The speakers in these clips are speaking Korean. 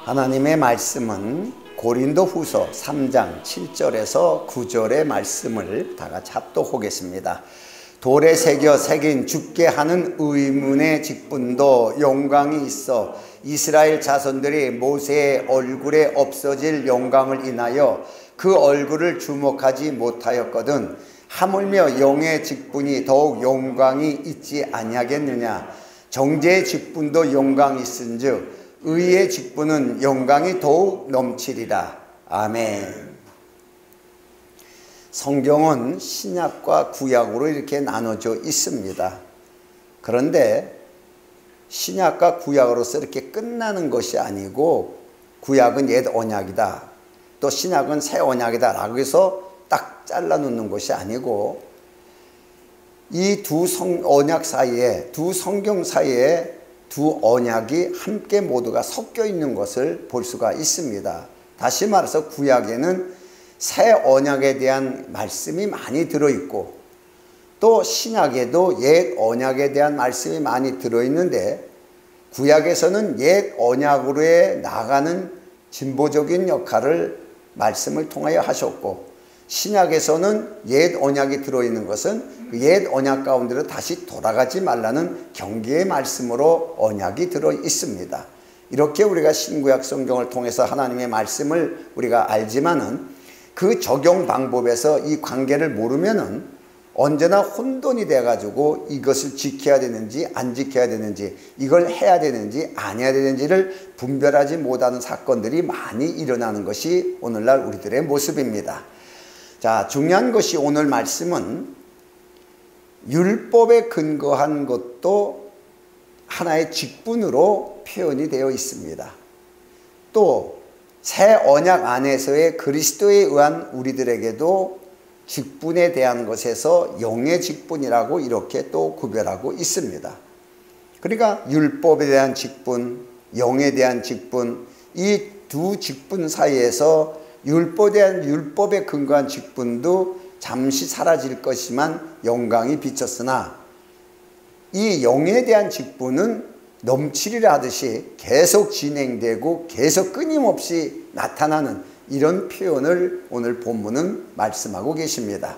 하나님의 말씀은 고린도후서 3장 7절에서 9절의 말씀을 다 같이 합독하겠습니다. 돌에 새긴 죽게 하는 의문의 직분도 영광이 있어 이스라엘 자손들이 모세의 얼굴에 없어질 영광을 인하여 그 얼굴을 주목하지 못하였거든 하물며 영의 직분이 더욱 영광이 있지 아니하겠느냐. 정죄의 직분도 영광이 있은즉 의의 직분은 영광이 더욱 넘치리라. 아멘. 성경은 신약과 구약으로 이렇게 나눠져 있습니다. 그런데 신약과 구약으로서 이렇게 끝나는 것이 아니고 구약은 옛 언약이다, 또 신약은 새 언약이다 라고 해서 딱 잘라놓는 것이 아니고 이 두 언약 사이에, 두 성경 사이에 두 언약이 함께 모두가 섞여 있는 것을 볼 수가 있습니다. 다시 말해서 구약에는 새 언약에 대한 말씀이 많이 들어있고 또 신약에도 옛 언약에 대한 말씀이 많이 들어있는데 구약에서는 옛 언약으로의 나아가는 진보적인 역할을 말씀을 통하여 하셨고 신약에서는 옛 언약이 들어있는 것은 그 옛 언약 가운데로 다시 돌아가지 말라는 경계의 말씀으로 언약이 들어있습니다. 이렇게 우리가 신구약 성경을 통해서 하나님의 말씀을 우리가 알지만은 그 적용 방법에서 이 관계를 모르면은 언제나 혼돈이 돼가지고 이것을 지켜야 되는지 안 지켜야 되는지, 이걸 해야 되는지 안 해야 되는지를 분별하지 못하는 사건들이 많이 일어나는 것이 오늘날 우리들의 모습입니다. 자, 중요한 것이 오늘 말씀은 율법에 근거한 것도 하나의 직분으로 표현이 되어 있습니다. 또 새 언약 안에서의 그리스도에 의한 우리들에게도 직분에 대한 것에서 영의 직분이라고 이렇게 또 구별하고 있습니다. 그러니까 율법에 대한 직분, 영에 대한 직분, 이 두 직분 사이에서 율법에 근거한 직분도 잠시 사라질 것이지만 영광이 비쳤으나 이 영에 대한 직분은 넘치리라 하듯이 계속 진행되고 계속 끊임없이 나타나는 이런 표현을 오늘 본문은 말씀하고 계십니다.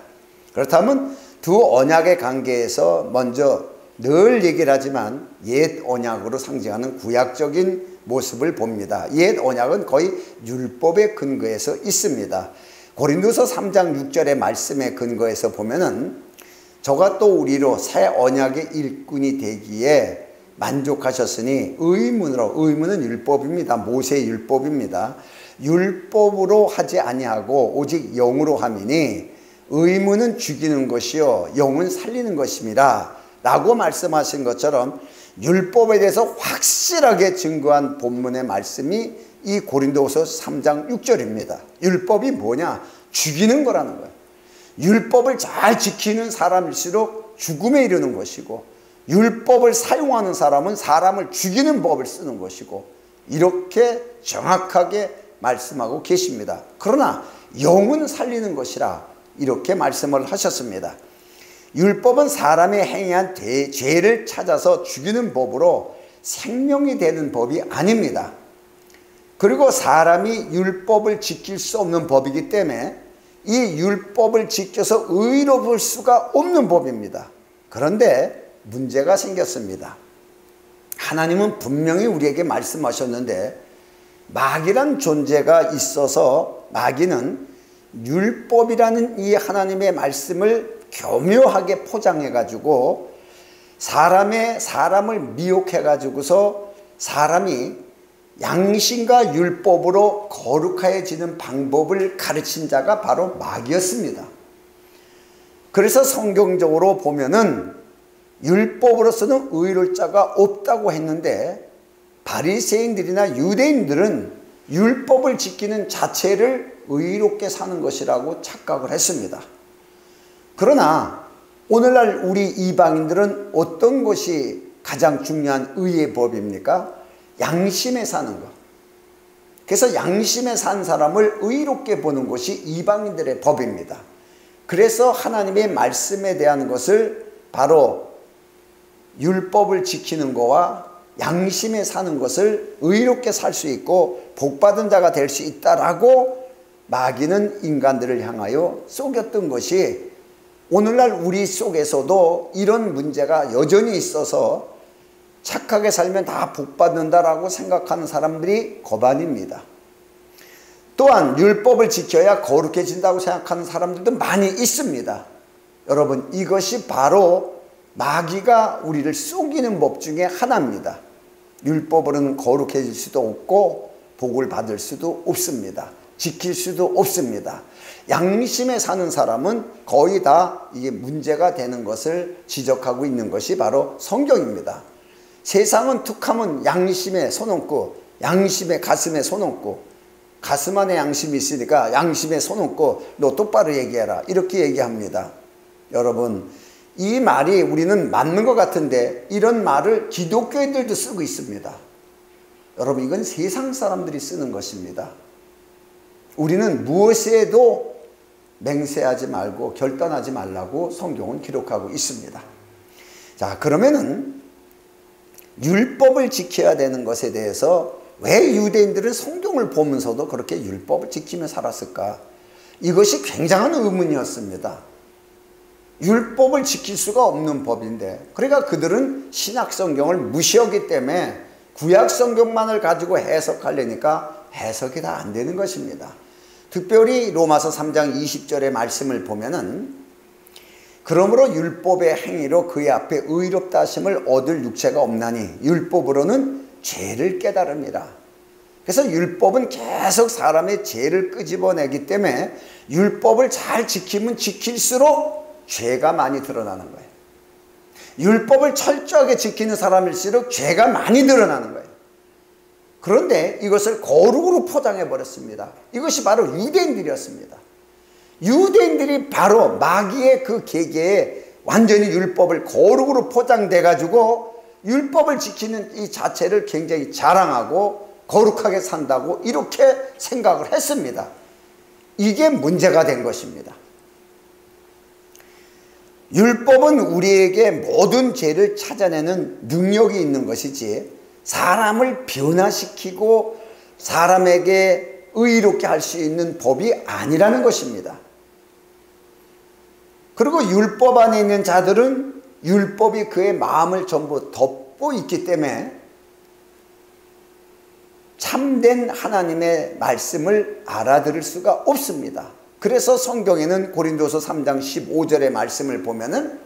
그렇다면 두 언약의 관계에서 먼저 늘 얘기를 하지만 옛 언약으로 상징하는 구약적인 모습을 봅니다. 옛 언약은 거의 율법의 근거에서 있습니다. 고린도서 3장 6절의 말씀에 근거해서 보면은 저가 또 우리로 새 언약의 일꾼이 되기에 만족하셨으니 의문은 율법입니다. 모세의 율법입니다. 율법으로 하지 아니하고 오직 영으로 함이니 의문은 죽이는 것이요 영은 살리는 것임이라 라고 말씀하신 것처럼 율법에 대해서 확실하게 증거한 본문의 말씀이 이 고린도후서 3장 6절입니다. 율법이 뭐냐? 죽이는 거라는 거예요. 율법을 잘 지키는 사람일수록 죽음에 이르는 것이고 율법을 사용하는 사람은 사람을 죽이는 법을 쓰는 것이고 이렇게 정확하게 말씀하고 계십니다. 그러나 영은 살리는 것이라 이렇게 말씀을 하셨습니다. 율법은 사람이 행한 죄를 찾아서 죽이는 법으로 생명이 되는 법이 아닙니다. 그리고 사람이 율법을 지킬 수 없는 법이기 때문에 이 율법을 지켜서 의로울 수가 없는 법입니다. 그런데 문제가 생겼습니다. 하나님은 분명히 우리에게 말씀하셨는데 마귀란 존재가 있어서 마귀는 율법이라는 이 하나님의 말씀을 교묘하게 포장해 가지고 사람을 미혹해 가지고서 사람이 양심과 율법으로 거룩해지는 방법을 가르친 자가 바로 마귀였습니다. 그래서 성경적으로 보면은 율법으로서는 의로울 자가 없다고 했는데 바리새인들이나 유대인들은 율법을 지키는 자체를 의롭게 사는 것이라고 착각을 했습니다. 그러나 오늘날 우리 이방인들은 어떤 것이 가장 중요한 의의 법입니까? 양심에 사는 것. 그래서 양심에 산 사람을 의롭게 보는 것이 이방인들의 법입니다. 그래서 하나님의 말씀에 대한 것을 바로 율법을 지키는 거와 양심에 사는 것을 의롭게 살 수 있고 복받은 자가 될 수 있다라고 마귀는 인간들을 향하여 속였던 것이 오늘날 우리 속에서도 이런 문제가 여전히 있어서 착하게 살면 다 복받는다라고 생각하는 사람들이 거반입니다. 또한 율법을 지켜야 거룩해진다고 생각하는 사람들도 많이 있습니다. 여러분, 이것이 바로 마귀가 우리를 속이는 법 중에 하나입니다. 율법으로는 거룩해질 수도 없고 복을 받을 수도 없습니다. 지킬 수도 없습니다. 양심에 사는 사람은 거의 다 이게 문제가 되는 것을 지적하고 있는 것이 바로 성경입니다. 세상은 툭하면 양심에 손 얹고 양심에 가슴에 손 얹고 가슴 안에 양심이 있으니까 양심에 손 얹고 너 똑바로 얘기해라 이렇게 얘기합니다. 여러분, 이 말이 우리는 맞는 것 같은데 이런 말을 기독교인들도 쓰고 있습니다. 여러분, 이건 세상 사람들이 쓰는 것입니다. 우리는 무엇에도 맹세하지 말고 결단하지 말라고 성경은 기록하고 있습니다. 자, 그러면은 율법을 지켜야 되는 것에 대해서 왜 유대인들은 성경을 보면서도 그렇게 율법을 지키며 살았을까? 이것이 굉장한 의문이었습니다. 율법을 지킬 수가 없는 법인데, 그러니까 그들은 신약 성경을 무시하기 때문에 구약 성경만을 가지고 해석하려니까 해석이 다 안 되는 것입니다. 특별히 로마서 3장 20절의 말씀을 보면은 그러므로 율법의 행위로 그의 앞에 의롭다 하심을 얻을 육체가 없나니 율법으로는 죄를 깨달음이라. 그래서 율법은 계속 사람의 죄를 끄집어내기 때문에 율법을 잘 지키면 지킬수록 죄가 많이 드러나는 거예요. 율법을 철저하게 지키는 사람일수록 죄가 많이 드러나는 거예요. 그런데 이것을 거룩으로 포장해 버렸습니다. 이것이 바로 유대인들이었습니다. 유대인들이 바로 마귀의 그 계계에 완전히 율법을 거룩으로 포장돼 가지고 율법을 지키는 이 자체를 굉장히 자랑하고 거룩하게 산다고 이렇게 생각을 했습니다. 이게 문제가 된 것입니다. 율법은 우리에게 모든 죄를 찾아내는 능력이 있는 것이지 사람을 변화시키고 사람에게 의롭게 할 수 있는 법이 아니라는 것입니다. 그리고 율법 안에 있는 자들은 율법이 그의 마음을 전부 덮고 있기 때문에 참된 하나님의 말씀을 알아들을 수가 없습니다. 그래서 성경에는 고린도서 3장 15절의 말씀을 보면은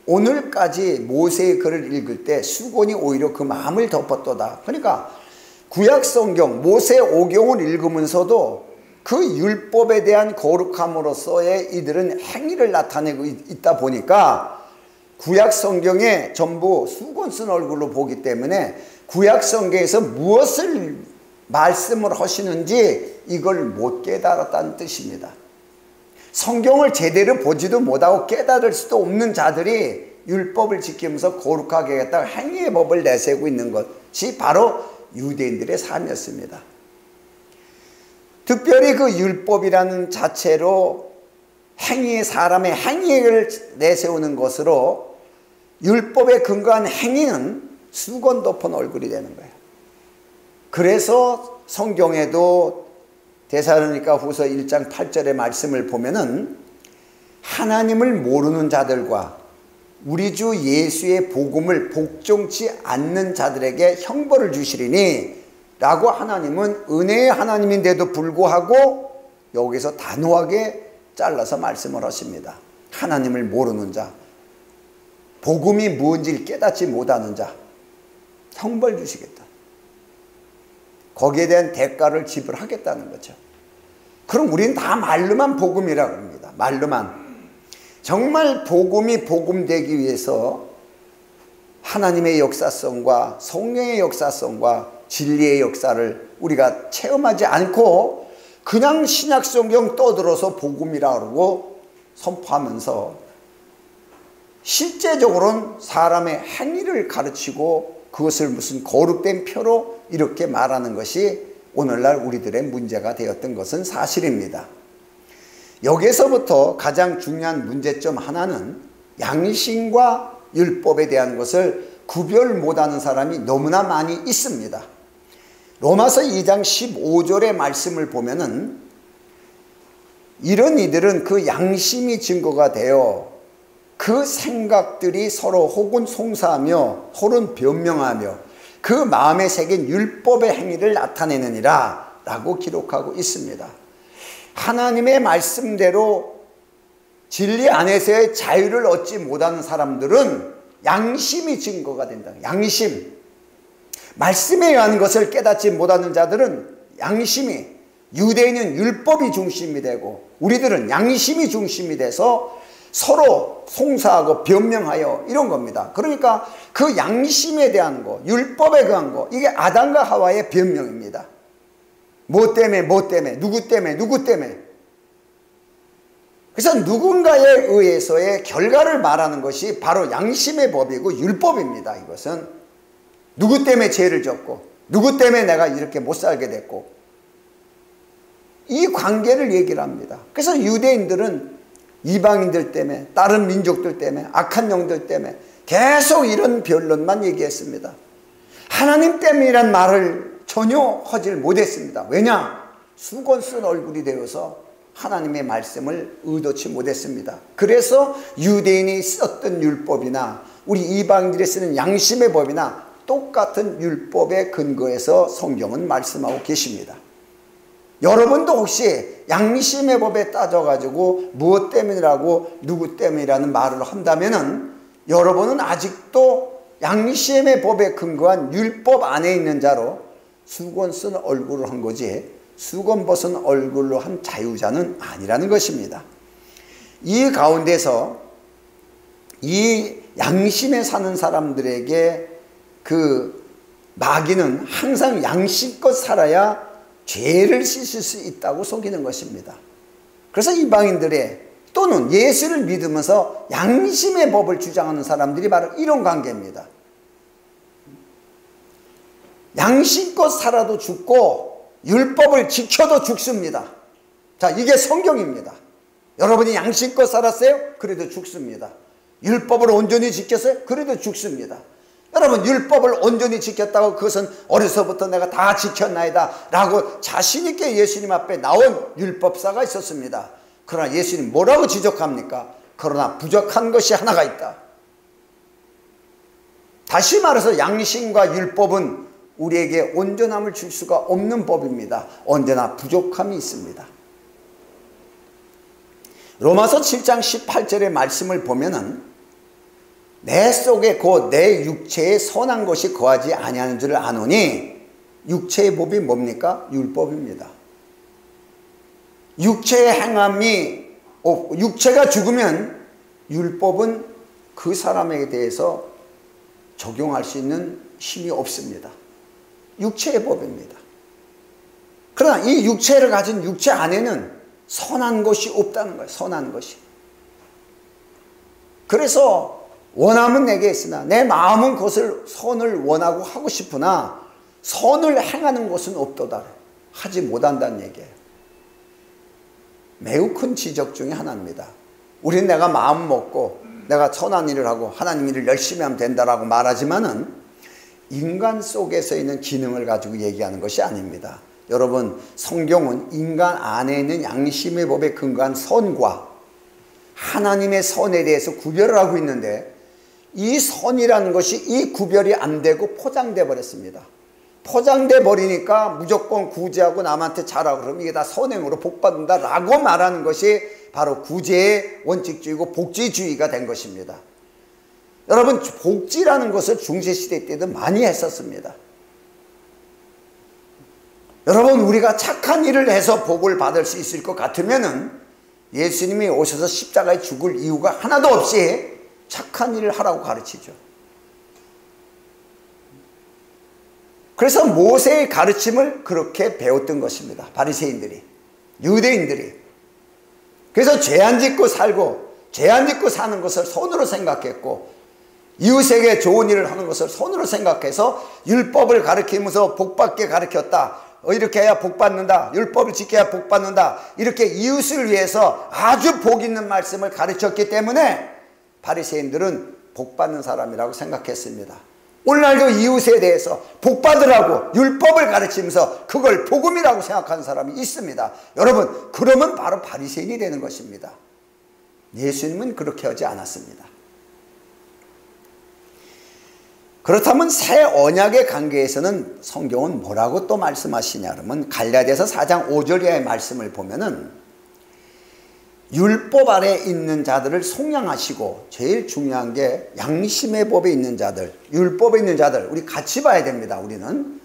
오늘까지 모세의 글을 읽을 때 수건이 오히려 그 마음을 덮었도다. 그러니까 구약 성경 모세 오경을 읽으면서도 그 율법에 대한 거룩함으로써의 이들은 행위를 나타내고 있다 보니까 구약 성경에 전부 수건 쓴 얼굴로 보기 때문에 구약 성경에서 무엇을 말씀을 하시는지 이걸 못 깨달았다는 뜻입니다. 성경을 제대로 보지도 못하고 깨달을 수도 없는 자들이 율법을 지키면서 거룩하게 하겠다고 행위의 법을 내세우고 있는 것이 바로 유대인들의 삶이었습니다. 특별히 그 율법이라는 자체로 사람의 행위를 내세우는 것으로 율법에 근거한 행위는 수건 덮은 얼굴이 되는 거예요. 그래서 성경에도 데살로니가 후서 1장 8절의 말씀을 보면은 하나님을 모르는 자들과 우리 주 예수의 복음을 복종치 않는 자들에게 형벌을 주시리니 라고 하나님은 은혜의 하나님인데도 불구하고 여기서 단호하게 잘라서 말씀을 하십니다. 하나님을 모르는 자, 복음이 무엇인지를 깨닫지 못하는 자 형벌 주시겠다. 거기에 대한 대가를 지불하겠다는 거죠. 그럼 우리는 다 말로만 복음이라고 합니다. 말로만. 정말 복음이 복음되기 위해서 하나님의 역사성과 성령의 역사성과 진리의 역사를 우리가 체험하지 않고 그냥 신약 성경 떠들어서 복음이라고 그러고 선포하면서 실제적으로는 사람의 행위를 가르치고 그것을 무슨 거룩된 표로 이렇게 말하는 것이 오늘날 우리들의 문제가 되었던 것은 사실입니다. 여기에서부터 가장 중요한 문제점 하나는 양심과 율법에 대한 것을 구별 못하는 사람이 너무나 많이 있습니다. 로마서 2장 15절의 말씀을 보면은 이런 이들은 그 양심이 증거가 되어 그 생각들이 서로 혹은 송사하며 혹은 변명하며 그 마음에 새긴 율법의 행위를 나타내느니라 라고 기록하고 있습니다. 하나님의 말씀대로 진리 안에서의 자유를 얻지 못하는 사람들은 양심이 증거가 된다. 양심. 말씀에 의한 것을 깨닫지 못하는 자들은 양심이, 유대인은 율법이 중심이 되고 우리들은 양심이 중심이 돼서 서로 송사하고 변명하여 이런 겁니다. 그러니까 그 양심에 대한 거, 율법에 대한 거, 이게 아담과 하와의 변명입니다. 뭐 때문에, 누구 때문에. 그래서 누군가에 의해서의 결과를 말하는 것이 바로 양심의 법이고 율법입니다. 이것은 누구 때문에 죄를 졌고 누구 때문에 내가 이렇게 못 살게 됐고 이 관계를 얘기를 합니다. 그래서 유대인들은 이방인들 때문에, 다른 민족들 때문에, 악한 영들 때문에 계속 이런 변론만 얘기했습니다. 하나님 때문이란 말을 전혀 하질 못했습니다. 왜냐? 수건 쓴 얼굴이 되어서 하나님의 말씀을 의도치 못했습니다. 그래서 유대인이 썼던 율법이나 우리 이방인들이 쓰는 양심의 법이나 똑같은 율법에 근거해서 성경은 말씀하고 계십니다. 여러분도 혹시 양심의 법에 따져가지고 무엇 때문이라고 누구 때문이라는 말을 한다면은 여러분은 아직도 양심의 법에 근거한 율법 안에 있는 자로 수건 쓴 얼굴을 한 거지 수건 벗은 얼굴로 한 자유자는 아니라는 것입니다. 이 가운데서 이 양심에 사는 사람들에게 그 마귀는 항상 양심껏 살아야 죄를 씻을 수 있다고 속이는 것입니다. 그래서 이방인들의 또는 예수를 믿으면서 양심의 법을 주장하는 사람들이 바로 이런 관계입니다. 양심껏 살아도 죽고 율법을 지켜도 죽습니다. 자, 이게 성경입니다. 여러분이 양심껏 살았어요? 그래도 죽습니다. 율법을 온전히 지켰어요? 그래도 죽습니다. 여러분 율법을 온전히 지켰다고 그것은 어려서부터 내가 다 지켰나이다 라고 자신있게 예수님 앞에 나온 율법사가 있었습니다. 그러나 예수님 뭐라고 지적합니까? 그러나 부족한 것이 하나가 있다. 다시 말해서 양심과 율법은 우리에게 온전함을 줄 수가 없는 법입니다. 언제나 부족함이 있습니다. 로마서 7장 18절의 말씀을 보면은 내 속에 곧 내 육체에 선한 것이 거하지 아니하는 줄을 아노니 육체의 법이 뭡니까? 율법입니다. 육체의 행함이 육체가 죽으면 율법은 그 사람에게 대해서 적용할 수 있는 힘이 없습니다. 육체의 법입니다. 그러나 이 육체를 가진 육체 안에는 선한 것이 없다는 거예요. 선한 것이. 그래서 원함은 내게 있으나 내 마음은 그것을 선을 원하고 하고 싶으나 선을 행하는 것은 없도다. 하지 못한다는 얘기예요. 매우 큰 지적 중에 하나입니다. 우리는 내가 마음 먹고 내가 선한 일을 하고 하나님 일을 열심히 하면 된다라고 말하지만은 인간 속에서 있는 기능을 가지고 얘기하는 것이 아닙니다. 여러분 성경은 인간 안에 있는 양심의 법에 근거한 선과 하나님의 선에 대해서 구별을 하고 있는데 이 선이라는 것이 이 구별이 안 되고 포장돼 버렸습니다. 포장돼 버리니까 무조건 구제하고 남한테 잘하고 그러면 이게 다 선행으로 복받는다 라고 말하는 것이 바로 구제의 원칙주의고 복지주의가 된 것입니다. 여러분 복지라는 것을 중세시대 때도 많이 했었습니다. 여러분 우리가 착한 일을 해서 복을 받을 수 있을 것 같으면은 예수님이 오셔서 십자가에 죽을 이유가 하나도 없이 착한 일을 하라고 가르치죠. 그래서 모세의 가르침을 그렇게 배웠던 것입니다. 바리새인들이, 유대인들이. 그래서 죄 안 짓고 살고 죄 안 짓고 사는 것을 선으로 생각했고 이웃에게 좋은 일을 하는 것을 선으로 생각해서 율법을 가르치면서 복받게 가르쳤다. 이렇게 해야 복받는다. 율법을 지켜야 복받는다. 이렇게 이웃을 위해서 아주 복 있는 말씀을 가르쳤기 때문에 바리새인들은 복받는 사람이라고 생각했습니다. 오늘날도 이웃에 대해서 복받으라고 율법을 가르치면서 그걸 복음이라고 생각하는 사람이 있습니다. 여러분, 그러면 바로 바리새인이 되는 것입니다. 예수님은 그렇게 하지 않았습니다. 그렇다면 새 언약의 관계에서는 성경은 뭐라고 또 말씀하시냐 그러면 갈라디아서 4장 5절 이하의 말씀을 보면은 율법 아래 있는 자들을 속량하시고, 제일 중요한 게 양심의 법에 있는 자들, 율법에 있는 자들, 우리 같이 봐야 됩니다. 우리는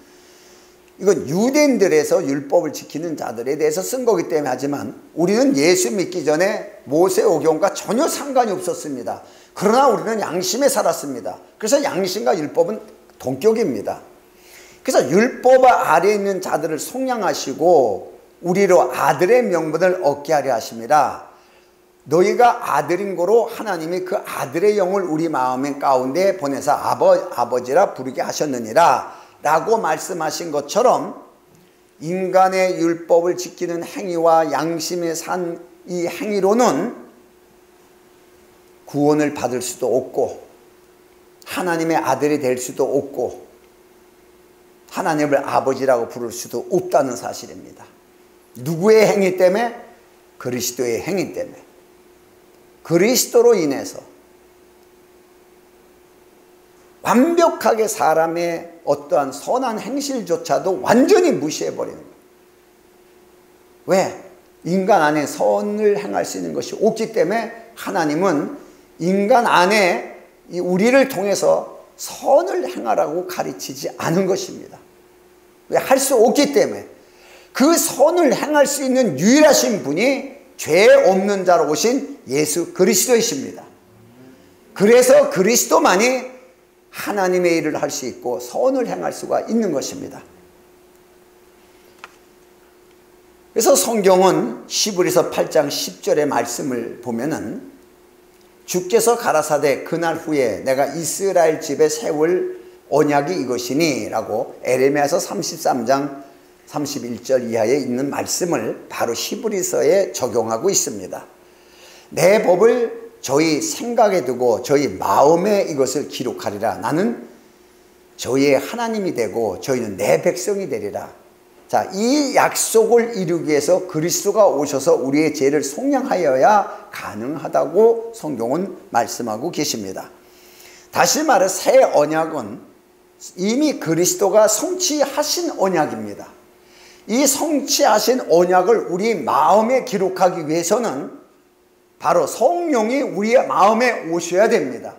이건 유대인들에서 율법을 지키는 자들에 대해서 쓴 거기 때문에 하지만 우리는 예수 믿기 전에 모세오경과 전혀 상관이 없었습니다. 그러나 우리는 양심에 살았습니다. 그래서 양심과 율법은 동격입니다. 그래서 율법 아래에 있는 자들을 속량하시고 우리로 아들의 명분을 얻게 하려 하심이라. 너희가 아들인 거로 하나님이 그 아들의 영을 우리 마음 가운데 보내서 아버지라 부르게 하셨느니라 라고 말씀하신 것처럼, 인간의 율법을 지키는 행위와 양심에 산 이 행위로는 구원을 받을 수도 없고 하나님의 아들이 될 수도 없고 하나님을 아버지라고 부를 수도 없다는 사실입니다. 누구의 행위 때문에? 그리스도의 행위 때문에. 그리스도로 인해서 완벽하게 사람의 어떠한 선한 행실조차도 완전히 무시해버리는 거예요. 왜? 인간 안에 선을 행할 수 있는 것이 없기 때문에 하나님은 인간 안에 우리를 통해서 선을 행하라고 가르치지 않은 것입니다. 왜? 할 수 없기 때문에. 그 선을 행할 수 있는 유일하신 분이 죄 없는 자로 오신 예수 그리스도이십니다. 그래서 그리스도만이 하나님의 일을 할 수 있고 선을 행할 수가 있는 것입니다. 그래서 성경은 히브리서 8장 10절의 말씀을 보면은 주께서 가라사대 그날 후에 내가 이스라엘 집에 세울 언약이 이것이니 라고 에레미야서 33장 31절 이하에 있는 말씀을 바로 히브리서에 적용하고 있습니다. 내 법을 저희 생각에 두고 저희 마음에 이것을 기록하리라. 나는 저희의 하나님이 되고 저희는 내 백성이 되리라. 자, 이 약속을 이루기 위해서 그리스도가 오셔서 우리의 죄를 속량하여야 가능하다고 성경은 말씀하고 계십니다. 다시 말해 새 언약은 이미 그리스도가 성취하신 언약입니다. 이 성취하신 언약을 우리 마음에 기록하기 위해서는 바로 성령이 우리의 마음에 오셔야 됩니다.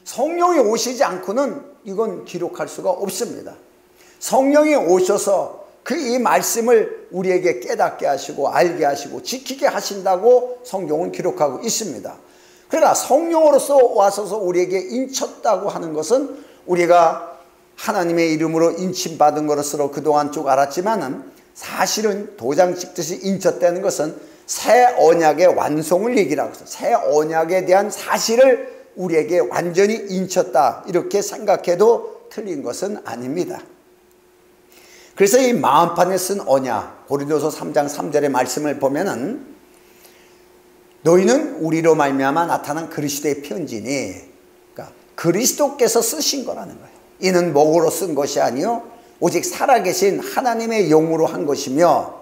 성령이 오시지 않고는 이건 기록할 수가 없습니다. 성령이 오셔서 그 이 말씀을 우리에게 깨닫게 하시고 알게 하시고 지키게 하신다고 성경은 기록하고 있습니다. 그러나 성령으로서 와서서 우리에게 인쳤다고 하는 것은 우리가 하나님의 이름으로 인침받은 것으로 그동안 쭉 알았지만은 사실은 도장 찍듯이 인쳤다는 것은 새 언약의 완성을 얘기하고 있어요. 새 언약에 대한 사실을 우리에게 완전히 인쳤다 이렇게 생각해도 틀린 것은 아닙니다. 그래서 이 마음판에 쓴 언약, 고린도서 3장 3절의 말씀을 보면은 너희는 우리로 말미암아 나타난 그리스도의 편지니, 그러니까 그리스도께서 쓰신 거라는 거예요. 이는 목으로 쓴 것이 아니요 오직 살아계신 하나님의 영으로 한 것이며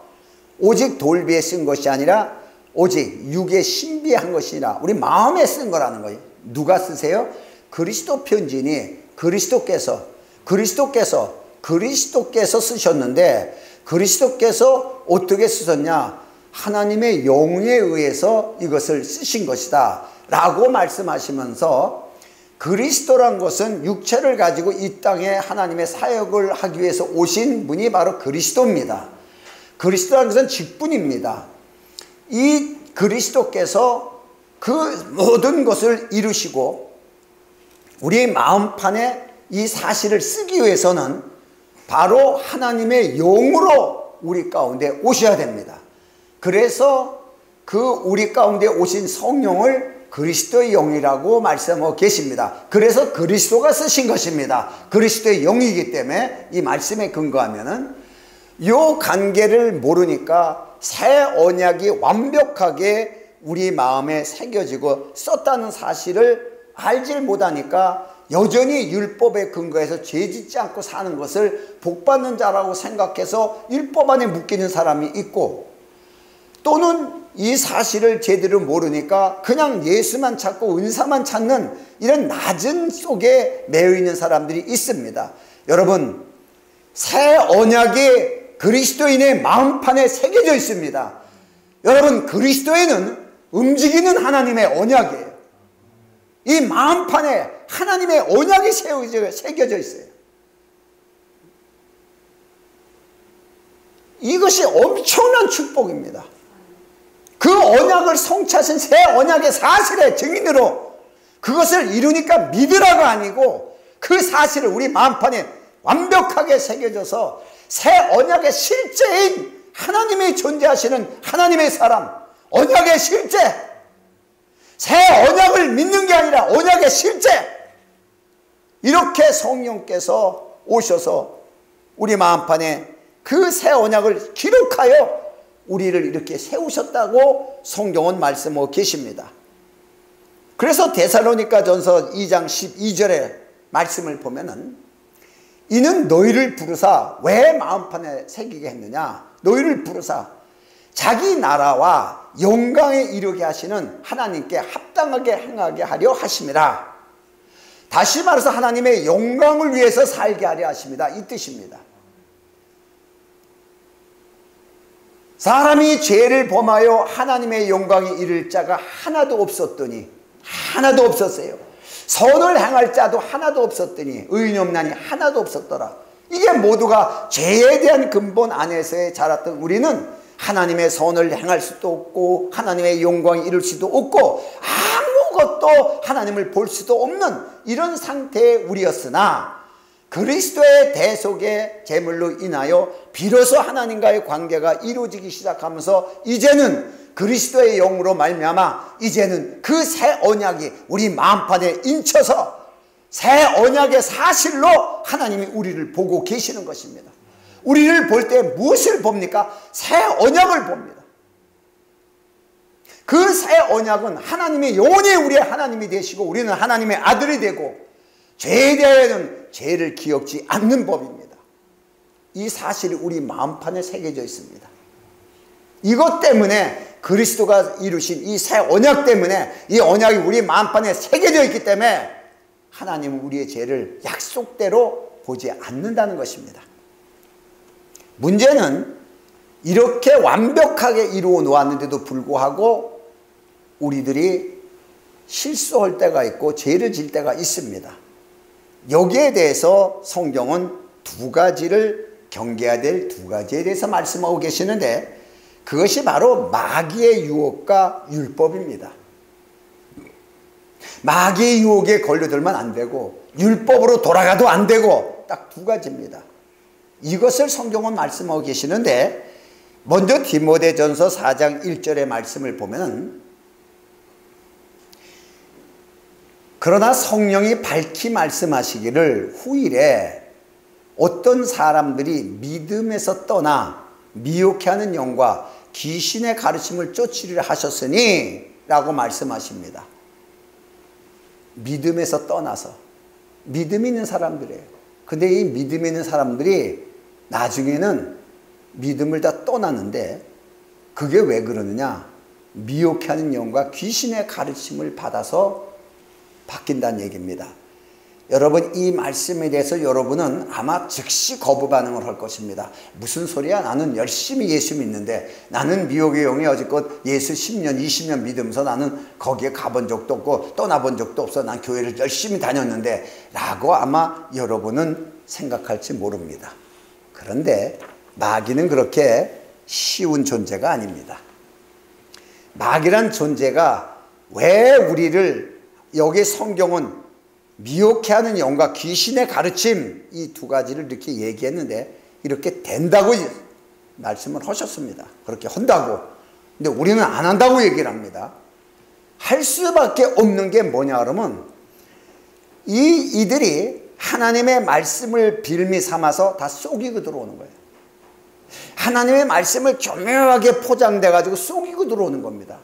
오직 돌비에 쓴 것이 아니라 오직 육에 신비에 한 것이라. 우리 마음에 쓴 거라는 거예요. 누가 쓰세요? 그리스도 편지니 그리스도께서 쓰셨는데 그리스도께서 어떻게 쓰셨냐? 하나님의 영에 의해서 이것을 쓰신 것이다 라고 말씀하시면서 그리스도란 것은 육체를 가지고 이 땅에 하나님의 사역을 하기 위해서 오신 분이 바로 그리스도입니다. 그리스도란 것은 직분입니다. 이 그리스도께서 그 모든 것을 이루시고 우리 마음판에 이 사실을 쓰기 위해서는 바로 하나님의 영으로 우리 가운데 오셔야 됩니다. 그래서 그 우리 가운데 오신 성령을 그리스도의 영이라고 말씀하고 계십니다. 그래서 그리스도가 쓰신 것입니다. 그리스도의 영이기 때문에 이 말씀에 근거하면은 이 관계를 모르니까 새 언약이 완벽하게 우리 마음에 새겨지고 썼다는 사실을 알질 못하니까 여전히 율법에 근거해서 죄짓지 않고 사는 것을 복받는 자라고 생각해서 율법 안에 묶이는 사람이 있고, 또는 이 사실을 제대로 모르니까 그냥 예수만 찾고 은사만 찾는 이런 낮은 속에 매여 있는 사람들이 있습니다. 여러분, 새 언약이 그리스도인의 마음판에 새겨져 있습니다. 여러분, 그리스도인은 움직이는 하나님의 언약이에요. 이 마음판에 하나님의 언약이 새겨져 있어요. 이것이 엄청난 축복입니다. 그 언약을 성취하신 새 언약의 사실의 증인으로 그것을 이루니까 믿으라가 아니고 그 사실을 우리 마음판에 완벽하게 새겨져서 새 언약의 실제인 하나님이 존재하시는 하나님의 사람, 언약의 실제, 새 언약을 믿는 게 아니라 언약의 실제, 이렇게 성령께서 오셔서 우리 마음판에 그 새 언약을 기록하여 우리를 이렇게 세우셨다고 성경은 말씀하고 계십니다. 그래서 데살로니가전서 2장 12절의 말씀을 보면은, 이는 너희를 부르사 왜 마음판에 새기게 했느냐, 너희를 부르사 자기 나라와 영광에 이르게 하시는 하나님께 합당하게 행하게 하려 하심이라. 다시 말해서 하나님의 영광을 위해서 살게 하려 하십니다, 이 뜻입니다. 사람이 죄를 범하여 하나님의 영광에 이를 자가 하나도 없었더니, 하나도 없었어요. 선을 행할 자도 하나도 없었더니 의인이 없나니 하나도 없었더라. 이게 모두가 죄에 대한 근본 안에서 자랐던 우리는 하나님의 선을 행할 수도 없고 하나님의 영광에 이를 수도 없고 아무것도 하나님을 볼 수도 없는 이런 상태의 우리였으나, 그리스도의 대속의 제물로 인하여 비로소 하나님과의 관계가 이루어지기 시작하면서 이제는 그리스도의 영으로 말미암아 이제는 그 새 언약이 우리 마음판에 인쳐서 새 언약의 사실로 하나님이 우리를 보고 계시는 것입니다. 우리를 볼 때 무엇을 봅니까? 새 언약을 봅니다. 그 새 언약은 하나님의 영원히 우리의 하나님이 되시고 우리는 하나님의 아들이 되고 죄에 대하여는 죄를 기억지 않는 법입니다. 이 사실이 우리 마음판에 새겨져 있습니다. 이것 때문에 그리스도가 이루신 이 새 언약 때문에 이 언약이 우리 마음판에 새겨져 있기 때문에 하나님은 우리의 죄를 약속대로 보지 않는다는 것입니다. 문제는 이렇게 완벽하게 이루어 놓았는데도 불구하고 우리들이 실수할 때가 있고 죄를 질 때가 있습니다. 여기에 대해서 성경은 두 가지를 경계해야 될 두 가지에 대해서 말씀하고 계시는데, 그것이 바로 마귀의 유혹과 율법입니다. 마귀의 유혹에 걸려들면 안 되고 율법으로 돌아가도 안 되고 딱 두 가지입니다. 이것을 성경은 말씀하고 계시는데, 먼저 디모데전서 4장 1절의 말씀을 보면, 그러나 성령이 밝히 말씀하시기를 후일에 어떤 사람들이 믿음에서 떠나 미혹해 하는 영과 귀신의 가르침을 쫓으리라 하셨으니 라고 말씀하십니다. 믿음에서 떠나서, 믿음 있는 사람들이에요. 근데 이 믿음 있는 사람들이 나중에는 믿음을 다 떠나는데, 그게 왜 그러느냐, 미혹해 하는 영과 귀신의 가르침을 받아서 바뀐다는 얘기입니다. 여러분, 이 말씀에 대해서 여러분은 아마 즉시 거부 반응을 할 것입니다. 무슨 소리야, 나는 열심히 예수 믿는데, 나는 미혹의 영이 여지껏 예수 10년 20년 믿으면서 나는 거기에 가본 적도 없고 떠나본 적도 없어, 난 교회를 열심히 다녔는데 라고 아마 여러분은 생각할지 모릅니다. 그런데 마귀는 그렇게 쉬운 존재가 아닙니다. 마귀란 존재가 왜 우리를, 여기 성경은 미혹해 하는 영과 귀신의 가르침, 이 두 가지를 이렇게 얘기했는데 이렇게 된다고 말씀을 하셨습니다. 그렇게 한다고. 근데 우리는 안 한다고 얘기를 합니다. 할 수밖에 없는 게 뭐냐 그러면, 이들이 하나님의 말씀을 빌미 삼아서 다 속이고 들어오는 거예요. 하나님의 말씀을 교묘하게 포장돼 가지고 속이고 들어오는 겁니다.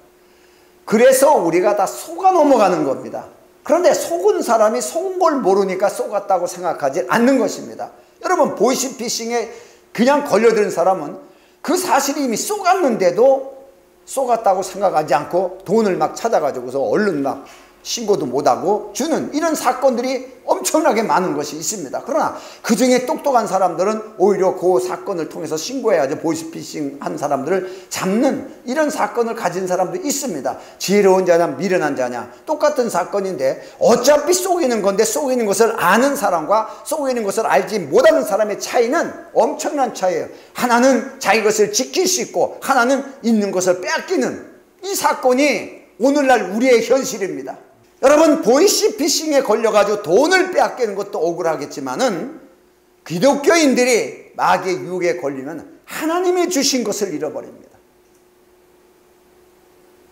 그래서 우리가 다 속아 넘어가는 겁니다. 그런데 속은 사람이 속은 걸 모르니까 속았다고 생각하지 않는 것입니다. 여러분, 보이스피싱에 그냥 걸려드는 사람은 그 사실이 이미 속았는데도 속았다고 생각하지 않고 돈을 막 찾아가지고서 얼른 막 신고도 못하고 주는 이런 사건들이 엄청나게 많은 것이 있습니다. 그러나 그 중에 똑똑한 사람들은 오히려 그 사건을 통해서 신고해야죠. 보이스피싱 한 사람들을 잡는 이런 사건을 가진 사람도 있습니다. 지혜로운 자냐 미련한 자냐 똑같은 사건인데 어차피 속이는 건데 속이는 것을 아는 사람과 속이는 것을 알지 못하는 사람의 차이는 엄청난 차이예요. 하나는 자기 것을 지킬 수 있고 하나는 있는 것을 빼앗기는 이 사건이 오늘날 우리의 현실입니다. 여러분, 보이스피싱에 걸려가지고 돈을 빼앗기는 것도 억울하겠지만은 기독교인들이 마귀의 유혹에 걸리면 하나님이 주신 것을 잃어버립니다.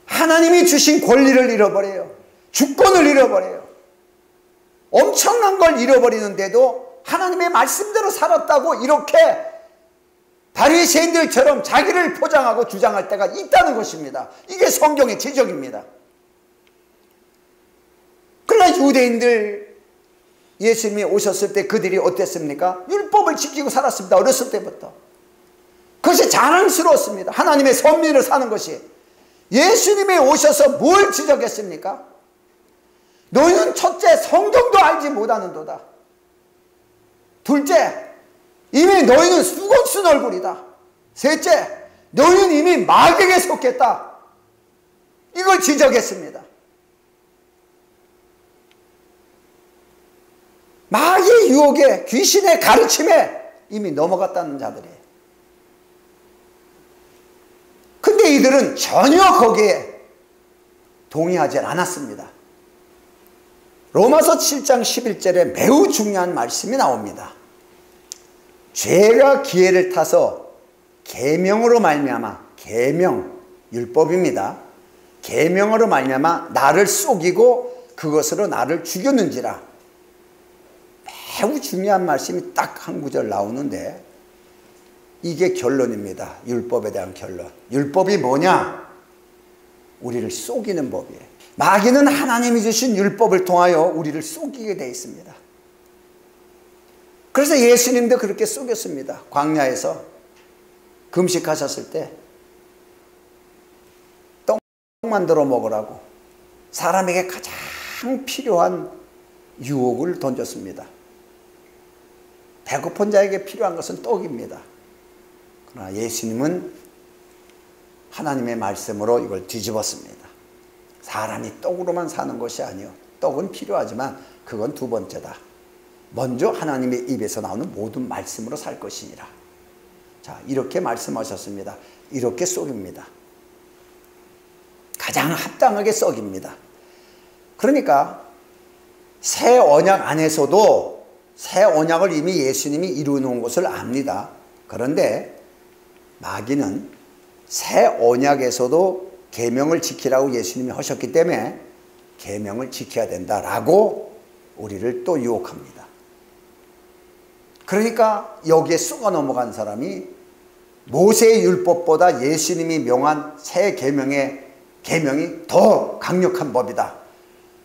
하나님이 주신 권리를 잃어버려요. 주권을 잃어버려요. 엄청난 걸 잃어버리는데도 하나님의 말씀대로 살았다고 이렇게 바리새인들처럼 자기를 포장하고 주장할 때가 있다는 것입니다. 이게 성경의 지적입니다. 그러나 유대인들 예수님이 오셨을 때 그들이 어땠습니까? 율법을 지키고 살았습니다. 어렸을 때부터. 그것이 자랑스러웠습니다. 하나님의 섭리를 사는 것이. 예수님이 오셔서 뭘 지적했습니까? 너희는 첫째 성경도 알지 못하는도다. 둘째, 이미 너희는 수건 쓴 얼굴이다. 셋째, 너희는 이미 마귀에게 속했다. 이걸 지적했습니다. 마귀의 유혹에 귀신의 가르침에 이미 넘어갔다는 자들이에요. 근데 이들은 전혀 거기에 동의하지 않았습니다. 로마서 7장 11절에 매우 중요한 말씀이 나옵니다. 죄가 기회를 타서 계명으로 말미암아, 계명, 율법입니다. 계명으로 말미암아 나를 속이고 그것으로 나를 죽였는지라. 매우 중요한 말씀이 딱 한 구절 나오는데 이게 결론입니다. 율법에 대한 결론. 율법이 뭐냐? 우리를 속이는 법이에요. 마귀는 하나님이 주신 율법을 통하여 우리를 속이게 되어 있습니다. 그래서 예수님도 그렇게 속였습니다. 광야에서 금식하셨을 때 떡 만들어 먹으라고 사람에게 가장 필요한 유혹을 던졌습니다. 배고픈 자에게 필요한 것은 떡입니다. 그러나 예수님은 하나님의 말씀으로 이걸 뒤집었습니다. 사람이 떡으로만 사는 것이 아니요, 떡은 필요하지만 그건 두 번째다. 먼저 하나님의 입에서 나오는 모든 말씀으로 살 것이니라. 자, 이렇게 말씀하셨습니다. 이렇게 속입니다. 가장 합당하게 썩입니다. 그러니까 새 언약 안에서도 새 언약을 이미 예수님이 이루어 놓은 것을 압니다. 그런데 마귀는 새 언약에서도 계명을 지키라고 예수님이 하셨기 때문에 계명을 지켜야 된다라고 우리를 또 유혹합니다. 그러니까 여기에 쏘가 넘어간 사람이 모세의 율법보다 예수님이 명한 새 계명이 더 강력한 법이다.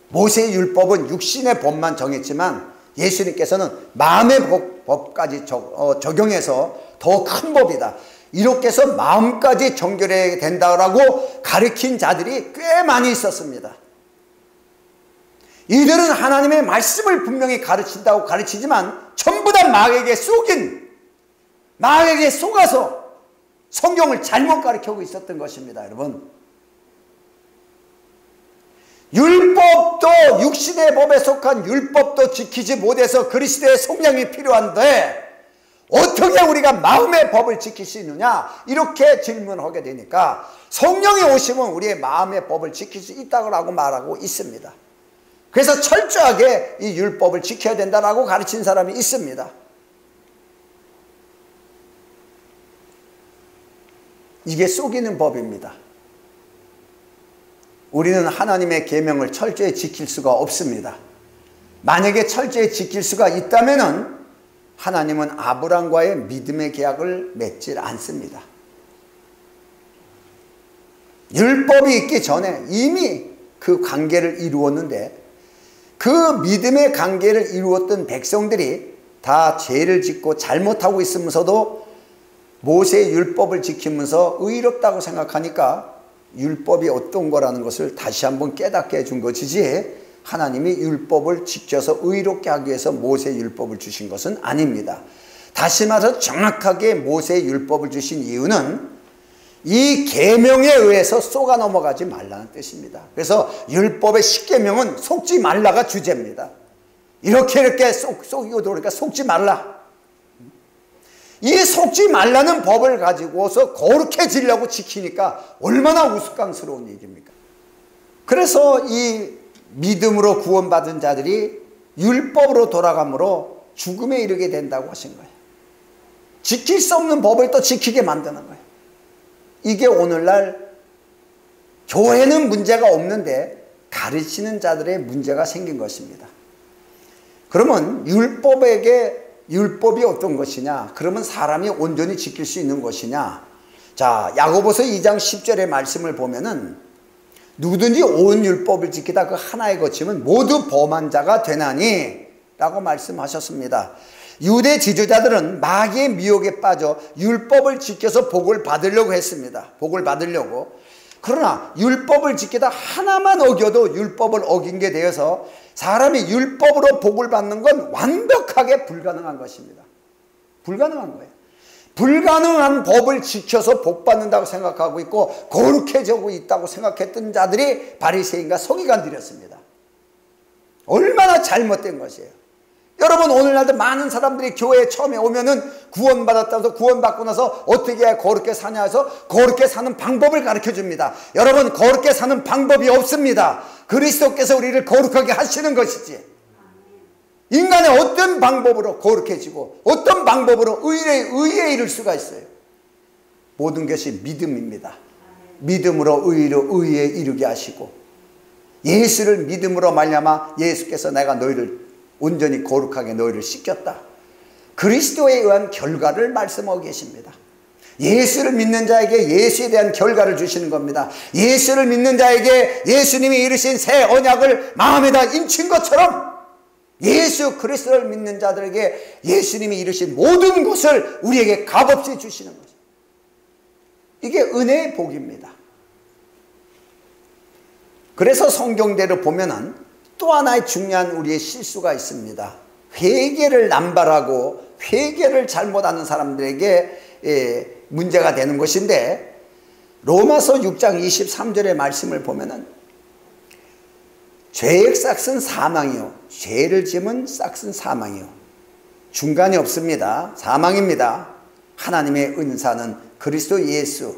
모세의 율법은 육신의 법만 정했지만 예수님께서는 마음의 법까지 적용해서 더 큰 법이다. 이렇게 해서 마음까지 정결해야 된다고 가르친 자들이 꽤 많이 있었습니다. 이들은 하나님의 말씀을 분명히 가르친다고 가르치지만 전부 다 마귀에게 속아서 성경을 잘못 가르치고 있었던 것입니다. 여러분, 율법도 육신의 법에 속한 율법도 지키지 못해서 그리스도의 속량이 필요한데 어떻게 우리가 마음의 법을 지킬 수 있느냐, 이렇게 질문하게 되니까 성령이 오시면 우리의 마음의 법을 지킬 수 있다고 말하고 있습니다. 그래서 철저하게 이 율법을 지켜야 된다라고 가르친 사람이 있습니다. 이게 속이는 법입니다. 우리는 하나님의 계명을 철저히 지킬 수가 없습니다. 만약에 철저히 지킬 수가 있다면은 하나님은 아브람과의 믿음의 계약을 맺지 않습니다. 율법이 있기 전에 이미 그 관계를 이루었는데 그 믿음의 관계를 이루었던 백성들이 다 죄를 짓고 잘못하고 있으면서도 모세의 율법을 지키면서 의롭다고 생각하니까 율법이 어떤 거라는 것을 다시 한번 깨닫게 해준 것이지, 하나님이 율법을 지켜서 의롭게 하기 위해서 모세의 율법을 주신 것은 아닙니다. 다시 말해서 정확하게 모세의 율법을 주신 이유는 이 계명에 의해서 속아 넘어가지 말라는 뜻입니다. 그래서 율법의 10계명은 속지 말라가 주제입니다. 이렇게 속이고 들어오니까 속지 말라. 이 속지 말라는 법을 가지고서 거룩해지려고 지키니까 얼마나 우스꽝스러운 얘기입니까? 그래서 이 믿음으로 구원받은 자들이 율법으로 돌아감으로 죽음에 이르게 된다고 하신 거예요. 지킬 수 없는 법을 또 지키게 만드는 거예요. 이게 오늘날 교회는 문제가 없는데 가르치는 자들의 문제가 생긴 것입니다. 그러면 율법이 어떤 것이냐? 그러면 사람이 온전히 지킬 수 있는 것이냐? 자, 야고보서 2장 10절의 말씀을 보면은 누구든지 온 율법을 지키다 그 하나에 거치면 모두 범한 자가 되나니 라고 말씀하셨습니다. 유대 지도자들은 마귀의 미혹에 빠져 율법을 지켜서 복을 받으려고 했습니다. 복을 받으려고. 그러나 율법을 지키다 하나만 어겨도 율법을 어긴 게 되어서 사람이 율법으로 복을 받는 건 완벽하게 불가능한 것입니다. 불가능한 거예요. 불가능한 법을 지켜서 복 받는다고 생각하고 있고 거룩해지고 있다고 생각했던 자들이 바리새인과 서기관들이었습니다. 얼마나 잘못된 것이에요. 여러분, 오늘날도 많은 사람들이 교회에 처음에 오면은 구원받았다면서 구원받고 나서 어떻게 해야 거룩하게 사냐 해서 거룩하게 사는 방법을 가르쳐 줍니다. 여러분, 거룩하게 사는 방법이 없습니다. 그리스도께서 우리를 거룩하게 하시는 것이지, 인간의 어떤 방법으로 거룩해지고 어떤 방법으로 의에 이를 수가 있어요? 모든 것이 믿음입니다. 믿음으로 의에 이르게 하시고, 예수를 믿음으로 말미암아 예수께서 내가 너희를 온전히 거룩하게 너희를 씻겼다. 그리스도에 의한 결과를 말씀하고 계십니다. 예수를 믿는 자에게 예수에 대한 결과를 주시는 겁니다. 예수를 믿는 자에게 예수님이 이르신 새 언약을 마음에다 인친 것처럼 예수 그리스도를 믿는 자들에게 예수님이 이르신 모든 것을 우리에게 값없이 주시는 거죠. 이게 은혜의 복입니다. 그래서 성경대로 보면은 또 하나의 중요한 우리의 실수가 있습니다. 회개를 남발하고 회개를 잘못하는 사람들에게 문제가 되는 것인데, 로마서 6장 23절의 말씀을 보면은 죄의 싹은 사망이요, 죄를 지으면 싹은 사망이요, 중간이 없습니다. 사망입니다. 하나님의 은사는 그리스도 예수